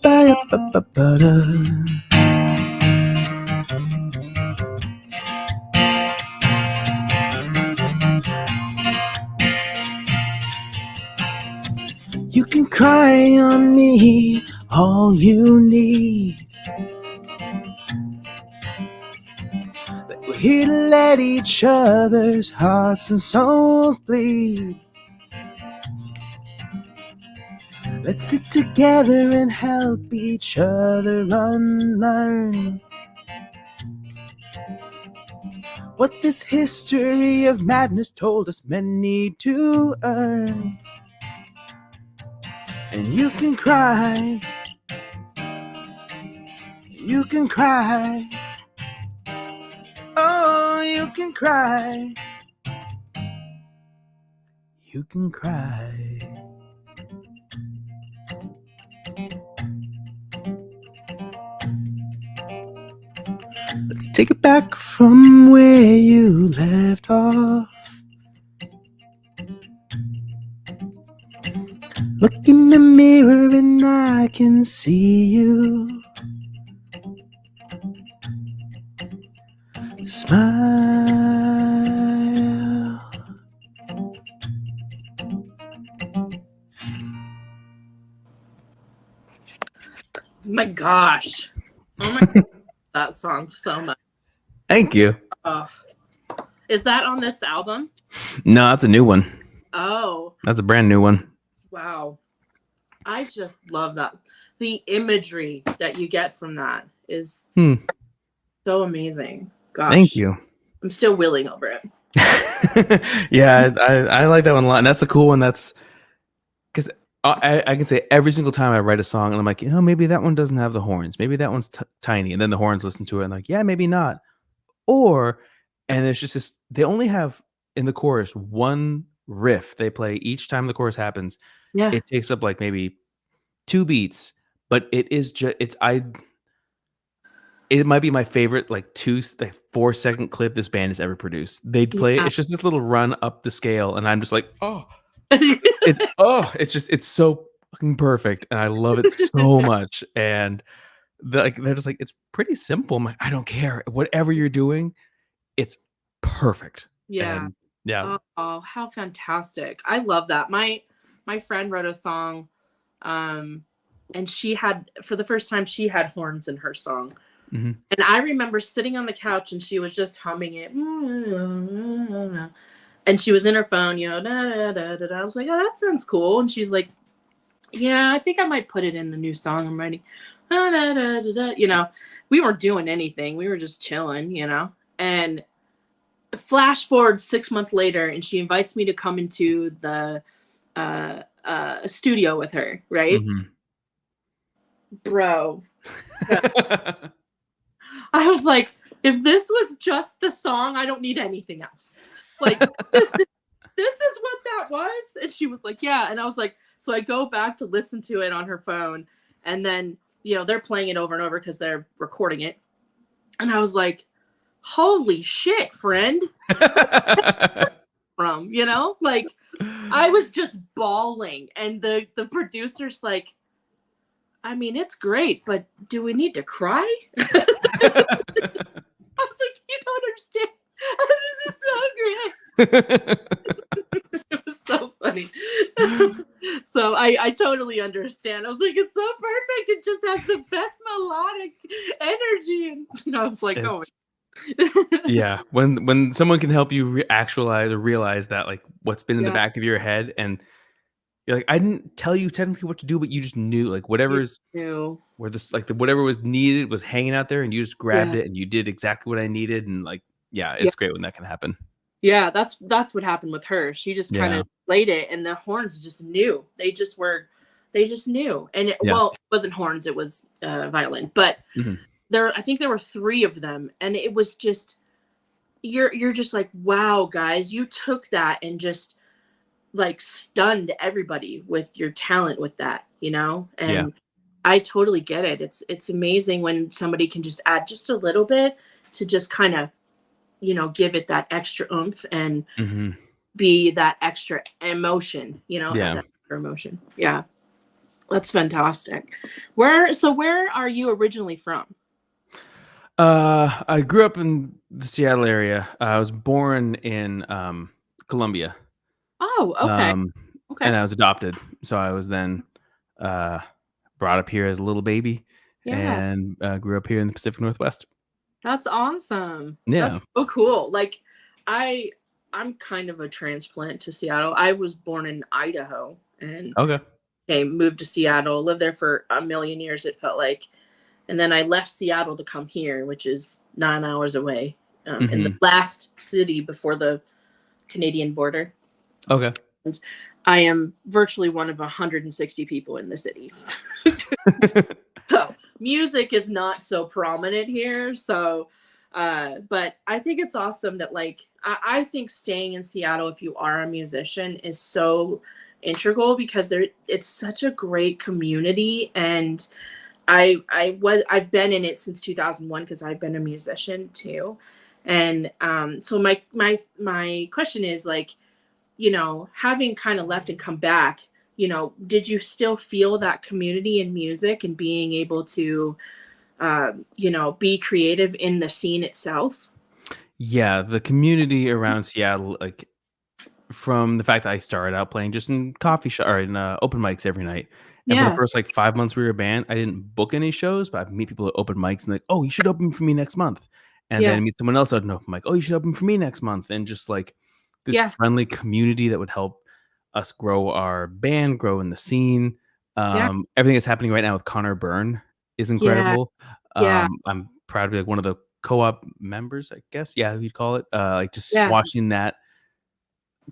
Ba-ya-ba-ba-ba-da. You can cry on me, all you need. We're here to let each other's hearts and souls bleed. Let's sit together and help each other unlearn what this history of madness told us men need to earn. And you can cry, you can cry, oh, you can cry, you can cry. Let's take it back from where you left off. Look in the mirror and I can see you. Smile. My gosh. Oh my God, that song so much. Thank you. Is that on this album? No, that's a new one. Oh. That's a brand new one. Wow. I just love that. The imagery that you get from that is so amazing. Gosh. Thank you. I'm still willing over it. Yeah, I like that one a lot. And that's a cool one. That's because I can say every single time I write a song and I'm like, maybe that one doesn't have the horns. Maybe that one's tiny. And then the horns listen to it and like, yeah, maybe not. And there's just this, they only have in the chorus one riff they play each time the chorus happens. Yeah. It takes up like maybe 2 beats, but it is just, it might be my favorite, like 4-second clip this band has ever produced. They'd play it. It's just this little run up the scale. And I'm just like, it's so fucking perfect. And I love it so much. And they're just like, it's pretty simple. I'm like, I don't care. Whatever you're doing, it's perfect. Yeah. And yeah. Oh, how fantastic. I love that. My friend wrote a song, and she had, for the first time, she had horns in her song. Mm-hmm. And I remember sitting on the couch and she was just humming it. And she was in her phone, da, da, da, da, da. I was like, oh, that sounds cool. And she's like, yeah, I think I might put it in the new song I'm writing. Da, da, da, da, da. We weren't doing anything. We were just chilling, And flash forward 6 months later, and she invites me to come into the studio with her, right? Mm-hmm. Bro. I was like, if this was just the song, I don't need anything else. Like, this is what that was. And she was like, yeah. And I was like, so I go back to listen to it on her phone. And then, they're playing it over and over because they're recording it. And I was like, holy shit, friend. From, like, I was just bawling. And the producer's like, I mean, it's great, but do we need to cry? I was like, you don't understand. This is so great. It was so funny. So I totally understand. I was like, it's so perfect. It just has the best melodic energy. And I was like, yeah. When someone can help you actualize or realize that, like, what's been in the back of your head, and you're like, I didn't tell you technically what to do, but you just knew, like, whatever was needed was hanging out there, and you just grabbed it and you did exactly what I needed. And like, yeah, it's great when that can happen. Yeah, that's what happened with her. She just kind Yeah. of played it, and the horns just knew. They just knew. And Yeah. it wasn't horns, it was violin. But Mhm. I think there were 3 of them, and it was just you're just like, "Wow, guys, you took that and just like stunned everybody with your talent with that, you know?" Yeah. And I totally get it. It's amazing when somebody can just add just a little bit to just kind of, give it that extra oomph and Mhm. be that extra emotion, add Yeah. that extra emotion. Yeah. That's fantastic. Where are you originally from? I grew up in the Seattle area. I was born in Columbia, Oh, okay. um, Okay. and I was adopted. So I was then uh, brought up here as a little baby, Yeah. and grew up here in the Pacific Northwest. That's awesome. Yeah. That's so cool. Like I I'm kind of a transplant to Seattle. I was born in Idaho and Okay. moved to Seattle, lived there for a million years it felt like. And then I left Seattle to come here, which is 9 hours away, in the Hmm. last city before the Canadian border. Okay. And I am virtually one of 160 people in the city. So music is not so prominent here. So, but I think it's awesome that like I think staying in Seattle if you are a musician is so integral because it's such a great community. And I've been in it since 2001 because I've been a musician too. And so my question is like, having kind of left and come back, did you still feel that community in music and being able to, be creative in the scene itself? Yeah, the community around Seattle, like from the fact that I started out playing just in coffee shop or in open mics every night. And for the Yeah, first like 5 months we were a band, I didn't book any shows, but I'd meet people at open mics and like, oh, you should open for me next month. And yeah, then meet someone else at an open mic. Oh, you should open for me next month. And just like this yeah, friendly community that would help us grow our band, grow in the scene. yeah, Everything that's happening right now with Connor Byrne is yeah, incredible. yeah, I'm proud to be like one of the co-op members, I guess. Yeah, you'd call it. Like just yeah. watching that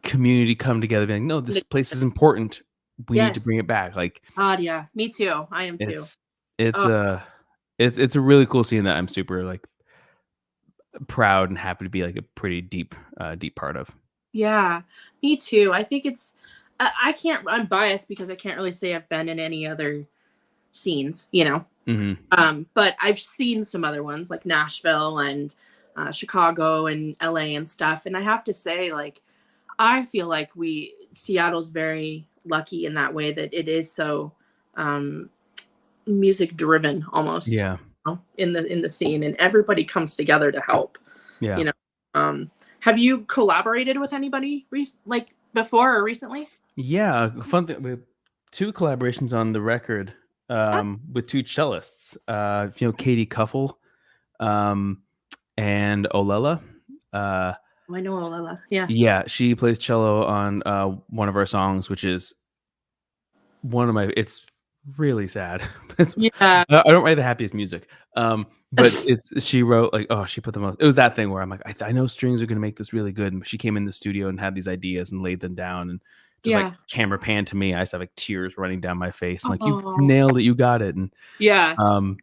community come together, being, "No, this place is important. We need to bring Yes. it back." Like, God, yeah. Me too. I am too. it's it's Oh, a it's a really cool scene that I'm super, like, proud and happy to be, like, a pretty deep part of. yeah. Me too. I think it's. I can't. I'm biased because I can't really say I've been in any other scenes. Mhm. But I've seen some other ones like Nashville and Chicago and LA and stuff. And I have to say, like, I feel like Seattle's very lucky in that way that it is so um, music driven almost, Yeah. in the scene, and everybody comes together to help. Yeah. You know, have you collaborated with anybody like before or recently? Yeah, fun thing, we have 2 collaborations on the record, Oh, with 2 cellists, if you know Katie Cuffle, um, and Olela. Uh, I know Olala. Yeah, yeah, she plays cello on, one of our songs, which is one of my it's really sad. It's yeah, I don't write the happiest music, but it's she wrote, like, oh, she put the most it was that thing where I'm like, I know strings are gonna make this really good, and she came in the studio and had these ideas and laid them down and just, like, yeah. camera pan to me, I just have, like, tears running down my face. I'm like, "You Oh, nailed it, you got it," and, yeah. um,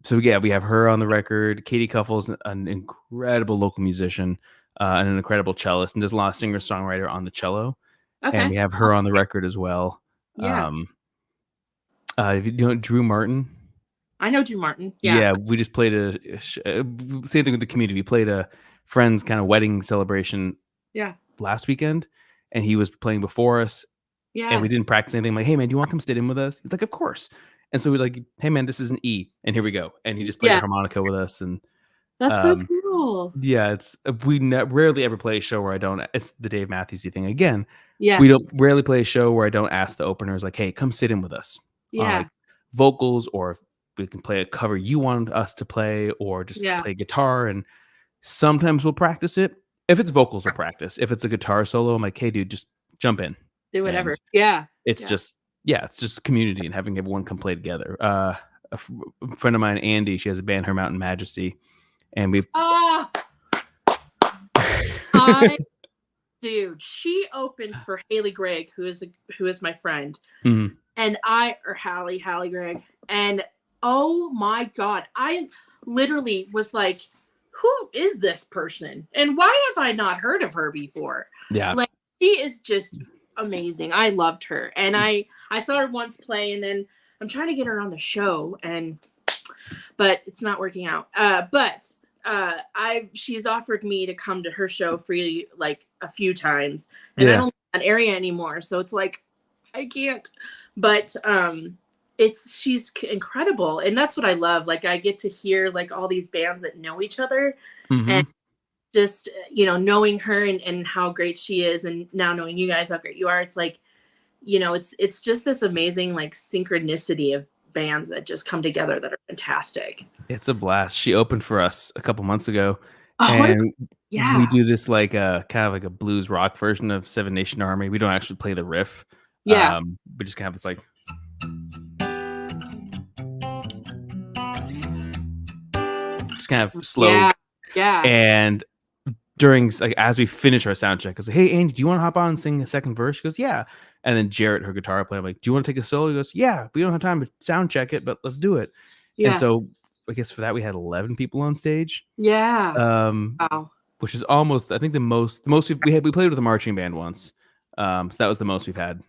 so, yeah, we have her on the record. Katie Cuffle's an incredible local musician, and an incredible cellist, and does a lot of singer-songwriter on the cello, and Okay. we have her on the record as well. Yeah. Um if you know Drew Martin? I know Drew Martin. Yeah. Yeah, we just played same thing with the community. We played a friend's kinda wedding celebration Yeah. last weekend, and he was playing before us, and we Yeah. didn't practice anything. I'm like, "Hey, man, do you wanna come sit in with us?" He's like, "Of course." And so we're like, "Hey, man, this is an E, and here we go." And he just played the Yeah. harmonica with us, and, That's so um, cool. yeah, it's we rarely ever play a show where I don't it's the Dave Matthewsy thing again. Yeah. We don't rarely play a show where I don't ask the openers like, "Hey, come sit in with us on, Yeah. like, vocals, or if we can play a cover you want us to play, or just Yeah. play guitar," and sometimes we'll practice it. If it's vocals, we'll practice. If it's a guitar solo, I'm like, "Hey, dude, just jump in." Do And whatever. Yeah. it's Yeah. just yeah, it's just community and having everyone come play together. A friend of mine, Andy, she has a band, Her Mountain Majesty, and we Ah, I Dude, she opened for Haley Gregg, who is my friend, Mhm. and or Hallie Gregg, and oh my god, I literally was like, who is this person, and why have I not heard of her before? Yeah. Like, she is just amazing. I loved her, and I saw her once play, and then I'm trying to get her on the show, but it's not working out. But she's offered me to come to her show free like a few times, and I don't live in that area anymore, so it's like I can't. But she's incredible, and that's what I love. Like, I get to hear like all these bands that know each other, and Mhm. just knowing her and how great she is, and now knowing you guys how great you are. It's like, it's just this amazing like synchronicity of bands that just come together that are fantastic. It's a blast. She opened for us a couple months ago, Oh, and we yeah. do this like a kind of like a blues rock version of Seven Nation Army. We don't actually play the riff. Yeah. We just kind of this like just kind of slow. Yeah. And during like as we finish our sound check, I was like, "Hey, Angie, do you want to hop on and sing a second verse?" She goes, "Yeah." And then Jarrett, her guitar player, I'm like, "Do you want to take a solo?" He goes, "Yeah, we don't have time to sound check it, but let's do it." And Yeah. so I guess for that we had 11 people on stage. Yeah. Um, Wow. which is almost, I think the most we played with a marching band once. So that was the most we've had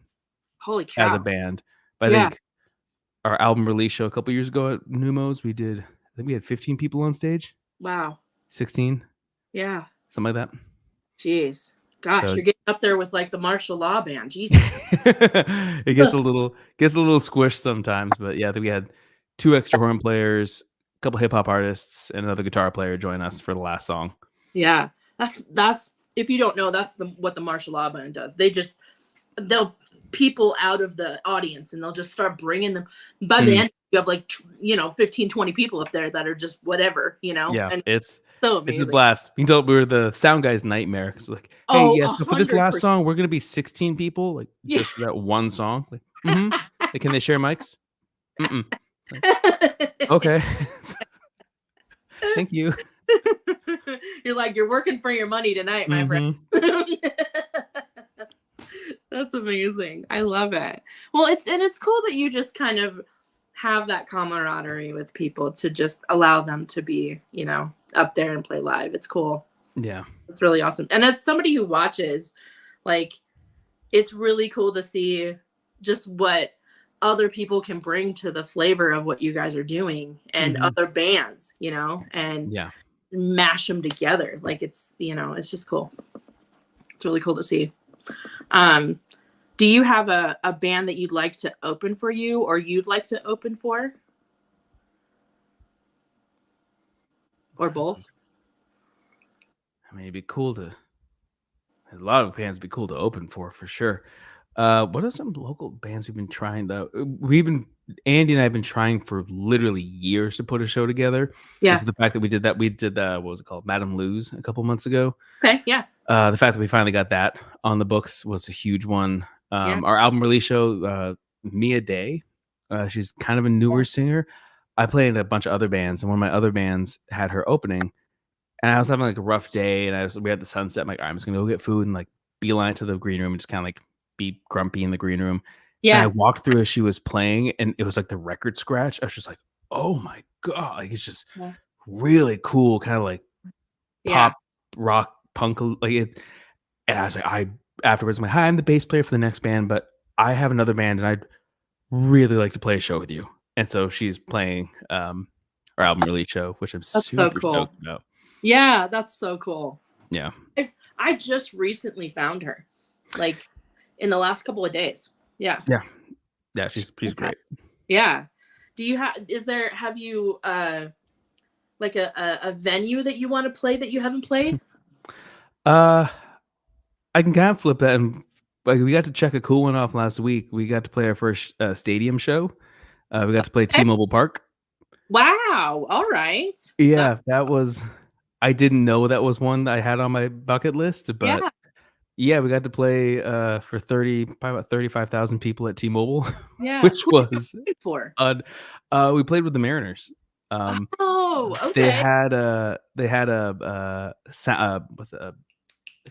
Holy as a cow. band. But I Yeah. think our album release show a couple years ago at Numos, I think we had 15 people on stage, Wow. 16, Yeah. something like that. Jeez. Gosh, So you're getting up there with like the martial law band. Jesus. it gets a little squished sometimes, but yeah, I think we had 2 extra horn players, a couple hip hop artists, and another guitar player join us for the last song. Yeah. That's if you don't know, that's what the martial law band does. They'll people out of the audience, and they'll just start bringing them. By the end, you have like 15, 20 people up there that are just whatever, Yeah, and it's so a amazing. blast. You can tell we were the sound guy's nightmare because like, hey, Oh, yes, so for this last 100%. song, we're gonna be 16 people, like Yeah. just for that one song. Like, like, can they share mics? Mm-mm. Like, okay. Thank you. You're like, you're working for your money tonight, my friend. That's amazing. I love it. Well, it's cool that you just kind of have that camaraderie with people to just allow them to be, up there and play live. It's cool. Yeah. It's really awesome. And as somebody who watches, like, it's really cool to see just what other people can bring to the flavor of what you guys are doing, and other bands, and Yeah. mash them together. Like, it's just cool. It's really cool to see. Do you have a band that you'd like to open for you, or you'd like to open for? Or both? I mean, it'd be cool to. There's a lot of bands be cool to open for sure. What are some local bands we've been trying to? Andy and I have been trying for literally years to put a show together. Yeah. So the fact that we did what was it called, Madame Lou's, a couple months ago. Okay. Yeah. The fact that we finally got that on the books was a huge one. Our album release show, Mia Day, she's kind of a newer singer. I played in a bunch of other bands, and one of my other bands had her opening. And I was having like a rough day, and we had the sunset. I'm like, I'm just gonna go get food and like beeline to the green room and just kind of like be grumpy in the green room. And I walked through as she was playing, and it was like the record scratch. I was just like, oh my god, like it's just really cool, kind of like pop rock punk like it. And I was like, afterwards, I'm like, hi, I'm the bass player for the next band, but I have another band, and I'd really like to play a show with you. And so she's playing our album release show, which I'm super stoked about. Yeah, that's so cool. Yeah. I just recently found her, like, in the last couple of days. Yeah. Yeah. Yeah, she's great. Yeah. Do you have you like a venue that you want to play that you haven't played? I can kind of flip that, and like we got to check a cool one off last week. We got to play our first stadium show. We got to play T-Mobile Park. Wow. All right. Yeah, that was. I didn't know that was one that I had on my bucket list, but yeah, we got to play for probably about 35,000 people at T-Mobile, which was fun. We played with the Mariners. Oh, okay. They had a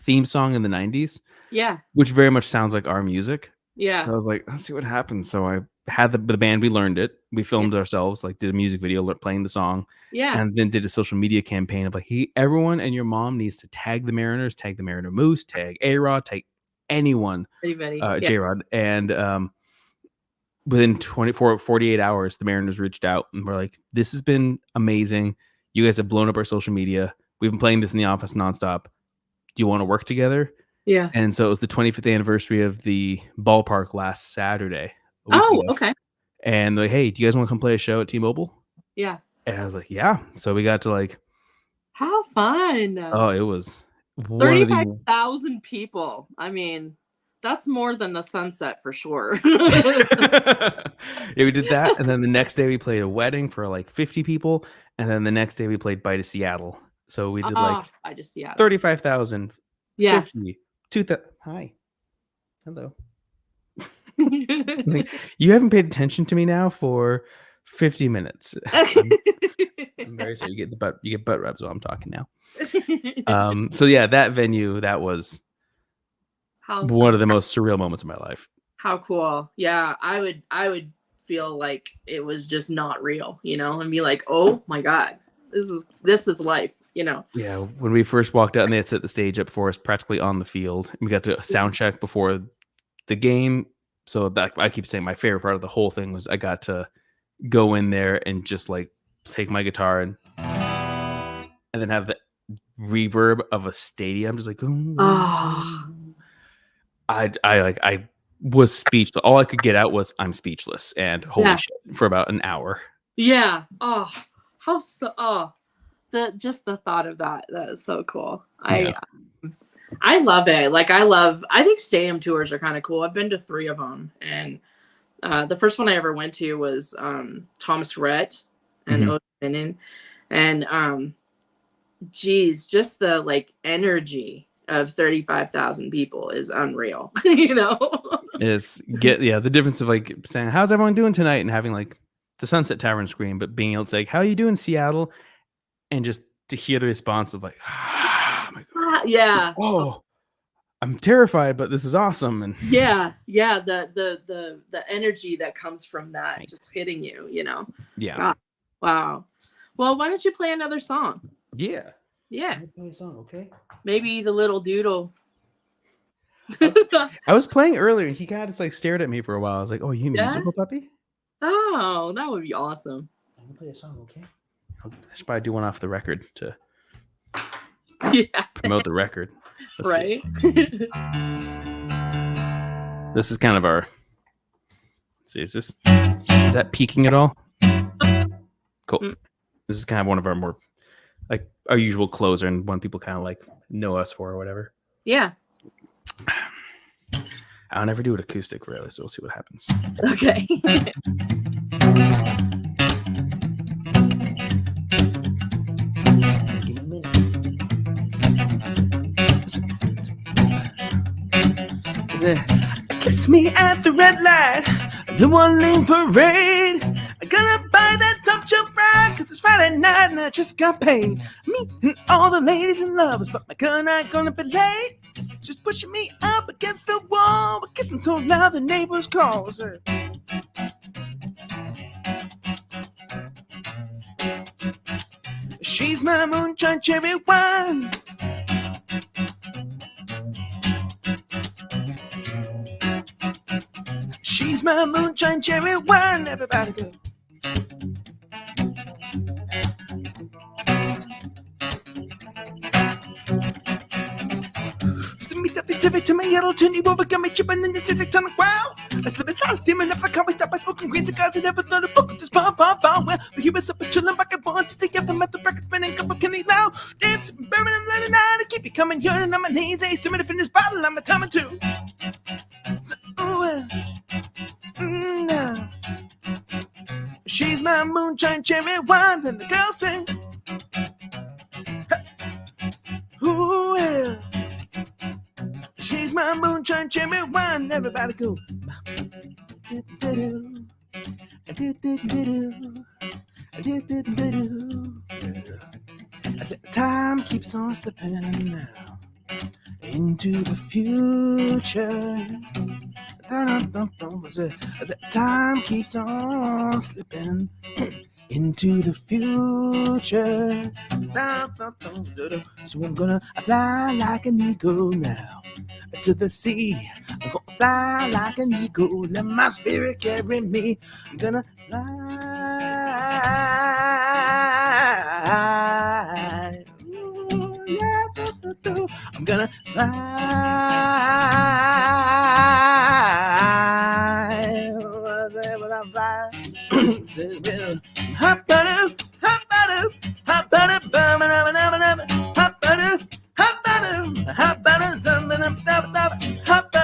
theme song in the 90s, Yeah. which very much sounds like our music. Yeah. So I was like, let's see what happens. So I had the band, we learned it. We filmed ourselves, like did a music video playing the song, Yeah. and then did a social media campaign of like, hey, everyone and your mom needs to tag the Mariners, tag the Mariner Moose, tag A-Rod, tag anyone, Anybody. Yeah. J-Rod. And within 48 hours, the Mariners reached out and were like, this has been amazing. You guys have blown up our social media. We've been playing this in the office nonstop. Do you want to work together? Yeah. And so it was the 25th anniversary of the ballpark last Saturday. A week Oh, ago. okay. And like, hey, do you guys want to come play a show at T-Mobile? Yeah. And I was like, yeah. So we got to like, how fun. oh, it was one of the 35,000 people. I mean, that's more than the Sunset for sure. yeah, we did that. And then the next day we played a wedding for like 50 people. And then the next day we played Bite of Seattle. So we did like Bite of Seattle. 35,000, yeah. 50, 2,000. Hi. Hello. Like, you haven't paid attention to me now for 50 minutes. I'm very sorry. You get butt rubs while I'm talking now. So yeah, that venue, that was one of the most surreal moments of my life. How cool. Yeah, I would feel like it was just not real, and be like, oh my God, this is life, Yeah, when we first walked out and they had set the stage up for us practically on the field, we got to sound check before the game. So I keep saying my favorite part of the whole thing was I got to go in there and just like take my guitar and then have the reverb of a stadium, just like, I was speechless. All I could get out was I'm speechless and holy shit for about an hour. Yeah. Oh, how so? Oh, just the thought of that is so cool. I love it. Like I think stadium tours are kind of cool. I've been to 3 of them, and the first one I ever went to was Thomas Rhett and Otis Minen, and geez, just the like energy of 35,000 people is unreal. It's the difference of like saying how's everyone doing tonight and having like the Sunset Tavern scream, but being able to say like, how are you doing, Seattle, and just to hear the response of like, oh my God, yeah, oh, I'm terrified, but this is awesome. And yeah, the energy that comes from that just hitting you, Yeah. God. Wow. Well, why don't you play another song? Yeah. Play a song, okay? Maybe the little doodle. I was playing earlier and he kind of just like stared at me for a while. I was like, oh, you musical puppy? Oh, that would be awesome. I'm gonna play a song, okay? I should probably do one off the record to promote the record. Right. This is kind of our. Let's see, is that peaking at all? Cool. This is kind of one of our more like our usual closer and one people kind of like know us for or whatever. Yeah. I'll never do it acoustic really, so we'll see what happens. Okay. Kiss me at the red light, New Orleans parade. I'm gonna buy that top shelf ride, cause it's Friday night and I just got paid. Me and all the ladies and lovers, but my girl not gonna be late. Just pushing me up against the wall, but kissing so loud the neighbors call. She's my moonshine cherry wine. She's my moonshine cherry wine. Everybody go. To my yellow tinny over, got me chipping in the tick on the ground. I slip and slide, steaming up the car. We stop by smoking green cigars. I never thought a book would just far. Well, the humans up and chilling back and forth. Just take after the record spinning, couple candy loud. Dancing, burning, and letting out. I keep you coming, yearning on my knees. Hey, swimming to finish bottle, I'm a timing too. So, now. She's my moonshine cherry wine, and the girls sing. Ooh, yeah. She's my moonshine cherry wine. Everybody go. I said time keeps on slipping now. into the future. As time keeps on slipping into the future. So I'm gonna fly like an eagle now to the sea. I'm gonna fly like an eagle. Let my spirit carry me. I'm gonna fly. Ooh, yeah, I'm gonna fly. When I fly, hop hop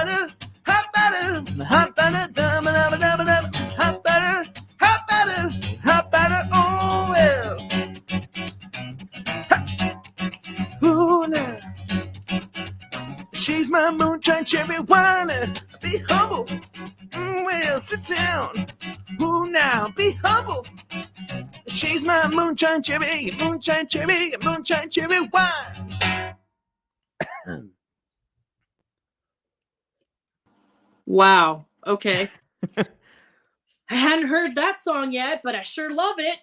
she's my moonshine cherry wine. Be humble. Well, sit down. Ooh, now be humble. She's my moonshine cherry wine. Wow. Okay. I hadn't heard that song yet, but I sure love it.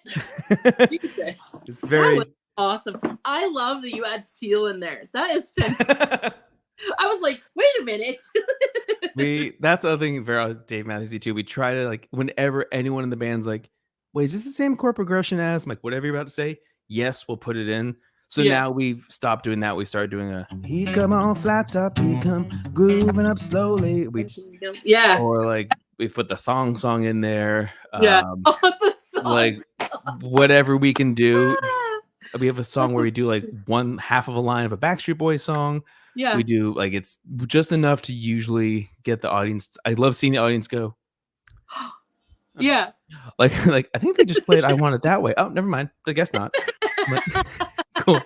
Jesus. It's very that was awesome. I love that you had Seal in there. That is fantastic. I was like, wait a minute. That's the other thing for Dave Matthews too. We try to, like, whenever anyone in the band's like, wait, is this the same chord progression as? I'm like, whatever you're about to say, yes, we'll put it in. So now we've stopped doing that. We started doing a he come on flat top, he come grooving up slowly. We just or like we put the thong song in there. Like whatever we can do. We have a song where we do like one half of a line of a Backstreet Boys song. Yeah. We do like it's just enough to usually get the audience. I love seeing the audience go. Yeah. Like I think they just played I Want It That Way. Oh, never mind. I guess not. Cool.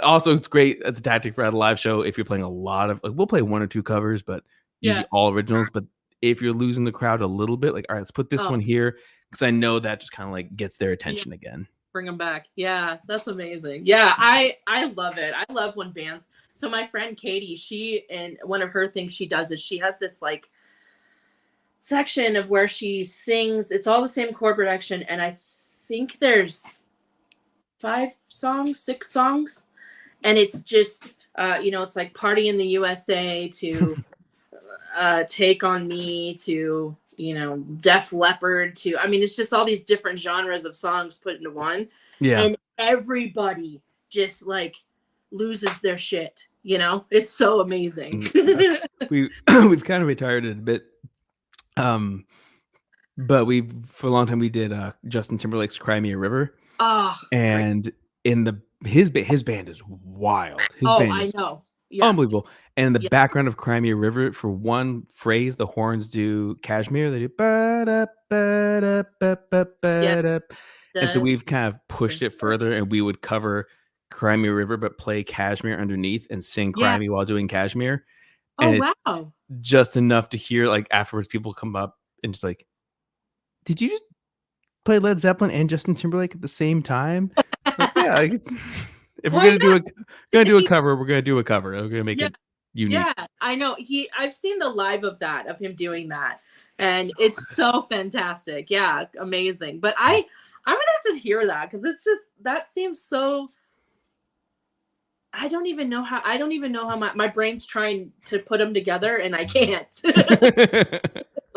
Also, it's great as a tactic for at a live show if you're playing a lot of, like, we'll play one or two covers, but usually all originals. But if you're losing the crowd a little bit, like, all right, let's put this one here, because I know that just kind of like gets their attention again. Bring them back. Yeah, that's amazing. Yeah, I love it. I love when bands. So my friend Katie, she, and one of her things she does is she has this like section of where she sings. It's all the same chord production, and I think there's 6 songs, and it's just it's like Party in the USA to Take on Me to Def Leppard to, I mean, it's just all these different genres of songs put into one. Yeah. And everybody just like loses their shit. It's so amazing. We've kind of retired it a bit. But for a long time we did Justin Timberlake's Cry Me a River. And his band is wild. I know. Yeah. Unbelievable. And in the background of Cry Me a River, for one phrase, the horns do Kashmir. They do ba-da, ba-da, ba-da, ba-da. And so we've kind of pushed it further, and we would cover Cry Me a River, but play Kashmir underneath and sing Cry Me while doing Kashmir. And wow. Just enough to hear, like, afterwards people come up and just like, did you just play Led Zeppelin and Justin Timberlake at the same time? Like, yeah, like if we're gonna do a cover, we're gonna do a cover. We're gonna make it unique. Yeah, I know. I've seen the live of him doing that, and it's so fantastic. Yeah, amazing. But I'm gonna have to hear that, because it's just, that seems so. I don't even know how my brain's trying to put them together, and I can't.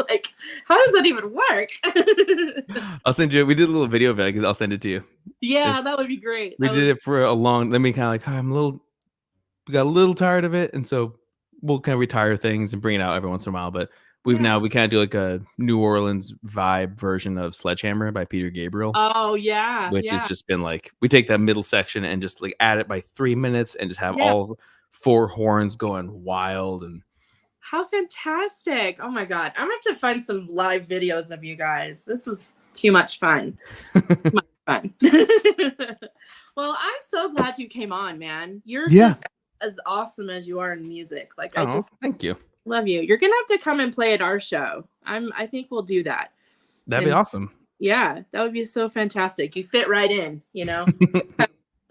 Like, how does that even work? I'll send you. We did a little video of it. I'll send it to you. Yeah, that would be great. We did it for a long. Then we kind of like, we got a little tired of it, and so we'll kind of retire things and bring it out every once in a while. But we kind of do like a New Orleans vibe version of Sledgehammer by Peter Gabriel. Oh yeah, which has just been like, we take that middle section and just like add it by 3 minutes and just have all 4 horns going wild. And how fantastic! Oh my god, I'm gonna have to find some live videos of you guys. This is too much fun. Too much fun. Well, I'm so glad you came on, man. You're just as awesome as you are in music. Like, I just thank you. Love you. You're gonna have to come and play at our show. I think we'll do that. That'd be awesome. Yeah, that would be so fantastic. You fit right in,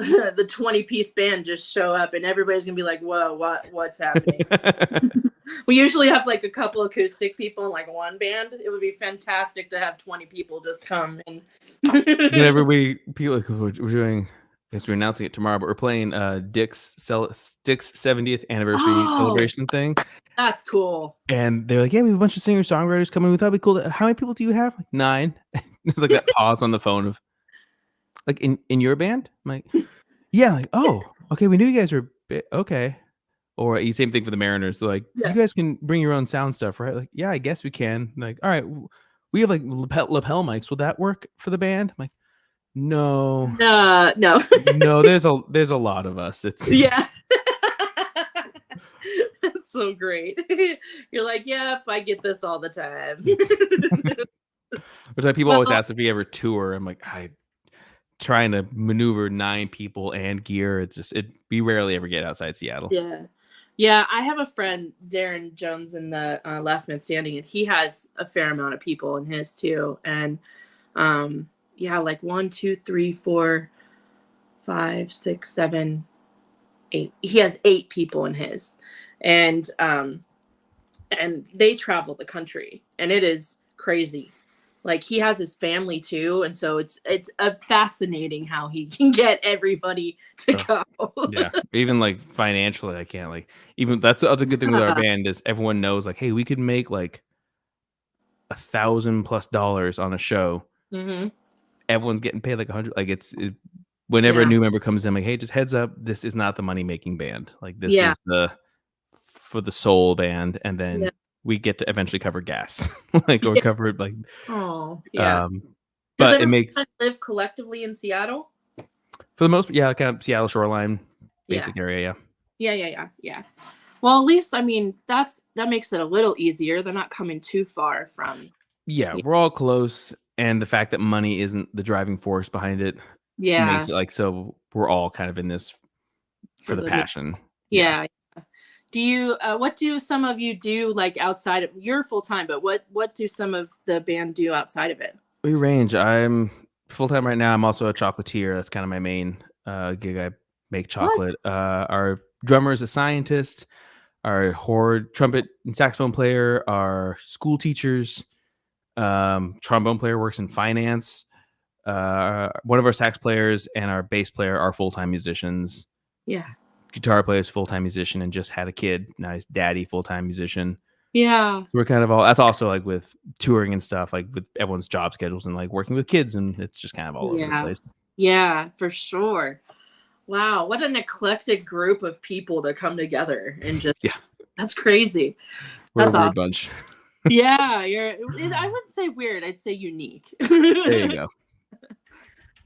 the 20-piece band just show up and everybody's gonna be like, whoa, what's happening? We usually have like a couple acoustic people in like one band. It would be fantastic to have 20 people just come and Whenever we're doing, I guess we're announcing it tomorrow, but we're playing Dick's 70th anniversary celebration thing. That's cool. And they're like, yeah, we have a bunch of singer songwriters coming. We thought it'd be cool. How many people do you have? Like 9. There's like that pause on the phone of like in your band. I'm like, yeah, like, oh, okay, we knew you guys were okay. Or same thing for the Mariners. They're like, you guys can bring your own sound stuff, right? Like, yeah, I guess we can. Like, all right, we have like lapel mics. Will that work for the band? I'm like, no, no. There's a lot of us. It's yeah. That's so great. You're like, yep, I get this all the time. Which like people always ask if we ever tour. I'm like, I trying to maneuver 9 people and gear. It's just we rarely ever get outside Seattle. Yeah. I have a friend, Darren Jones, in the Last Man Standing, and he has a fair amount of people in his too. And yeah, like 1, 2, 3, 4, 5, 6, 7, 8. He has 8 people in his, and they travel the country, and it is crazy. Like he has his family too, and so it's fascinating how he can get everybody to go. Yeah, even like financially, I can't like even. That's the other good thing with our band is everyone knows like, hey, we could make like $1,000+ on a show. Mm-hmm. Everyone's getting paid like 100. Like whenever a new member comes in, like, hey, just heads up, this is not the money making band. Like this is for the soul band, and then we get to eventually cover gas, like or cover like. Oh yeah. But it makes live collectively in Seattle. For the most, like kind of Seattle shoreline, basic area. Yeah. Well, at least I mean that makes it a little easier. They're not coming too far from. Yeah, we're all close, and the fact that money isn't the driving force behind it makes it like so we're all kind of in this for the passion. Yeah. Do you what do some of you do like outside of your full time, but what do some of the band do outside of it? We range. I'm full time right now. I'm also a chocolatier. That's kind of my main gig. I make chocolate. Our drummer is a scientist. Our trumpet and saxophone player are school teachers. Trombone player works in finance. One of our sax players and our bass player are full-time musicians. Yeah. Guitar player is full-time musician and just had a kid. Now he's daddy, full-time musician. Yeah. So we're kind of all. That's also like with touring and stuff, like with everyone's job schedules and like working with kids, and it's just kind of all over the place. Yeah, for sure. Wow, what an eclectic group of people to come together and just that's crazy. We're a weird bunch. Yeah, I wouldn't say weird, I'd say unique. There you go.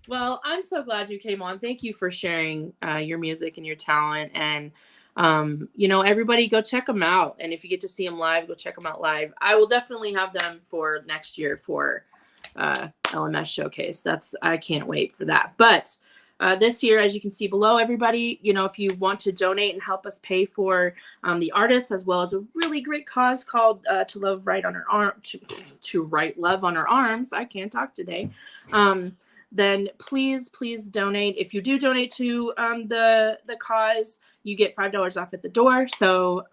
Well, I'm so glad you came on. Thank you for sharing your music and your talent. And, everybody go check them out. And if you get to see them live, go check them out live. I will definitely have them for next year for LMS Showcase. I can't wait for that. But this year, as you can see below, everybody, if you want to donate and help us pay for the artists, as well as a really great cause called To Love Right on Our Arm, to Write Love on Our Arms. I can't talk today. Then please donate. If you do donate to the cause, you get $5 off at the door. So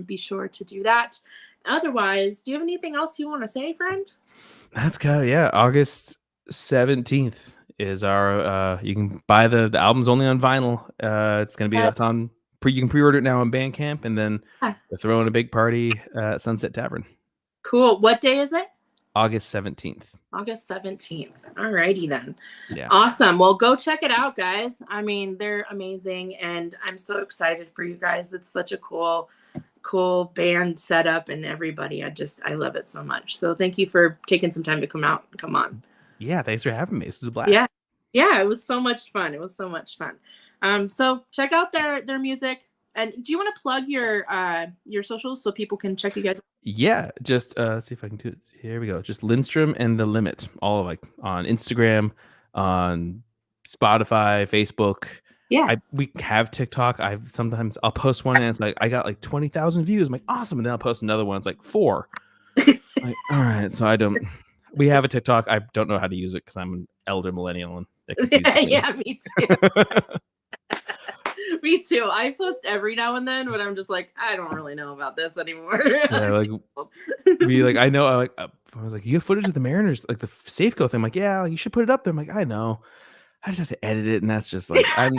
be sure to do that. Otherwise, do you have anything else you want to say, friend? That's kind of August 17th is our you can buy the album's only on vinyl. It's gonna be you can pre-order it now on Bandcamp, and then we're throwing a big party at Sunset Tavern. Cool. What day is it? August 17th. August 17th. Alrighty then. Yeah. Awesome. Well, go check it out, guys. I mean, they're amazing, and I'm so excited for you guys. It's such a cool band setup, and everybody. I love it so much. So thank you for taking some time to come on. Yeah, thanks for having me. This was a blast. Yeah, it was so much fun. So check out their music. And do you want to plug your socials so people can check you guys out? Yeah, just see if I can do it. Here we go. Just Lindstrom and The Limit. All like on Instagram, on Spotify, Facebook. Yeah. We have TikTok. I'll post one and it's like I got like 20,000 views. I'm like, awesome. And then I'll post another one. It's like 4. Like, all right. So we have a TikTok. I don't know how to use it because I'm an elder millennial and yeah, me too. Me too. I post every now and then, but I'm just like, I don't really know about this anymore. Yeah, like me, like I know. I was like, you have footage of the Mariners, like the Safeco thing. I'm like, yeah, you should put it up there. I'm like, I know. I just have to edit it, and that's just like I'm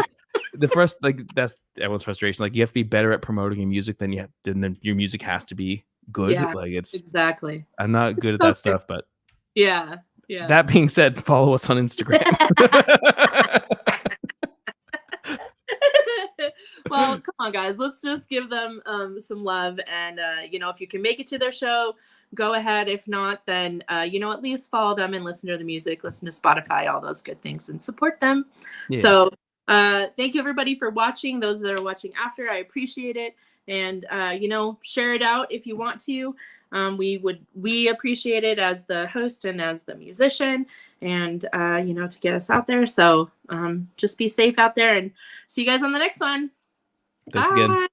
the first. Like that's everyone's frustration. Like you have to be better at promoting your music than you have. Then your music has to be good. Yeah, Like it's exactly. I'm not good at that stuff, but yeah. That being said, follow us on Instagram. Well, come on, guys. Let's just give them some love. And, if you can make it to their show, go ahead. If not, then, at least follow them and listen to the music, listen to Spotify, all those good things, and support them. Yeah. So thank you, everybody, for watching. Those that are watching after, I appreciate it. And, share it out if you want to. We appreciate it as the host and as the musician and, to get us out there. So just be safe out there and see you guys on the next one. Thanks again.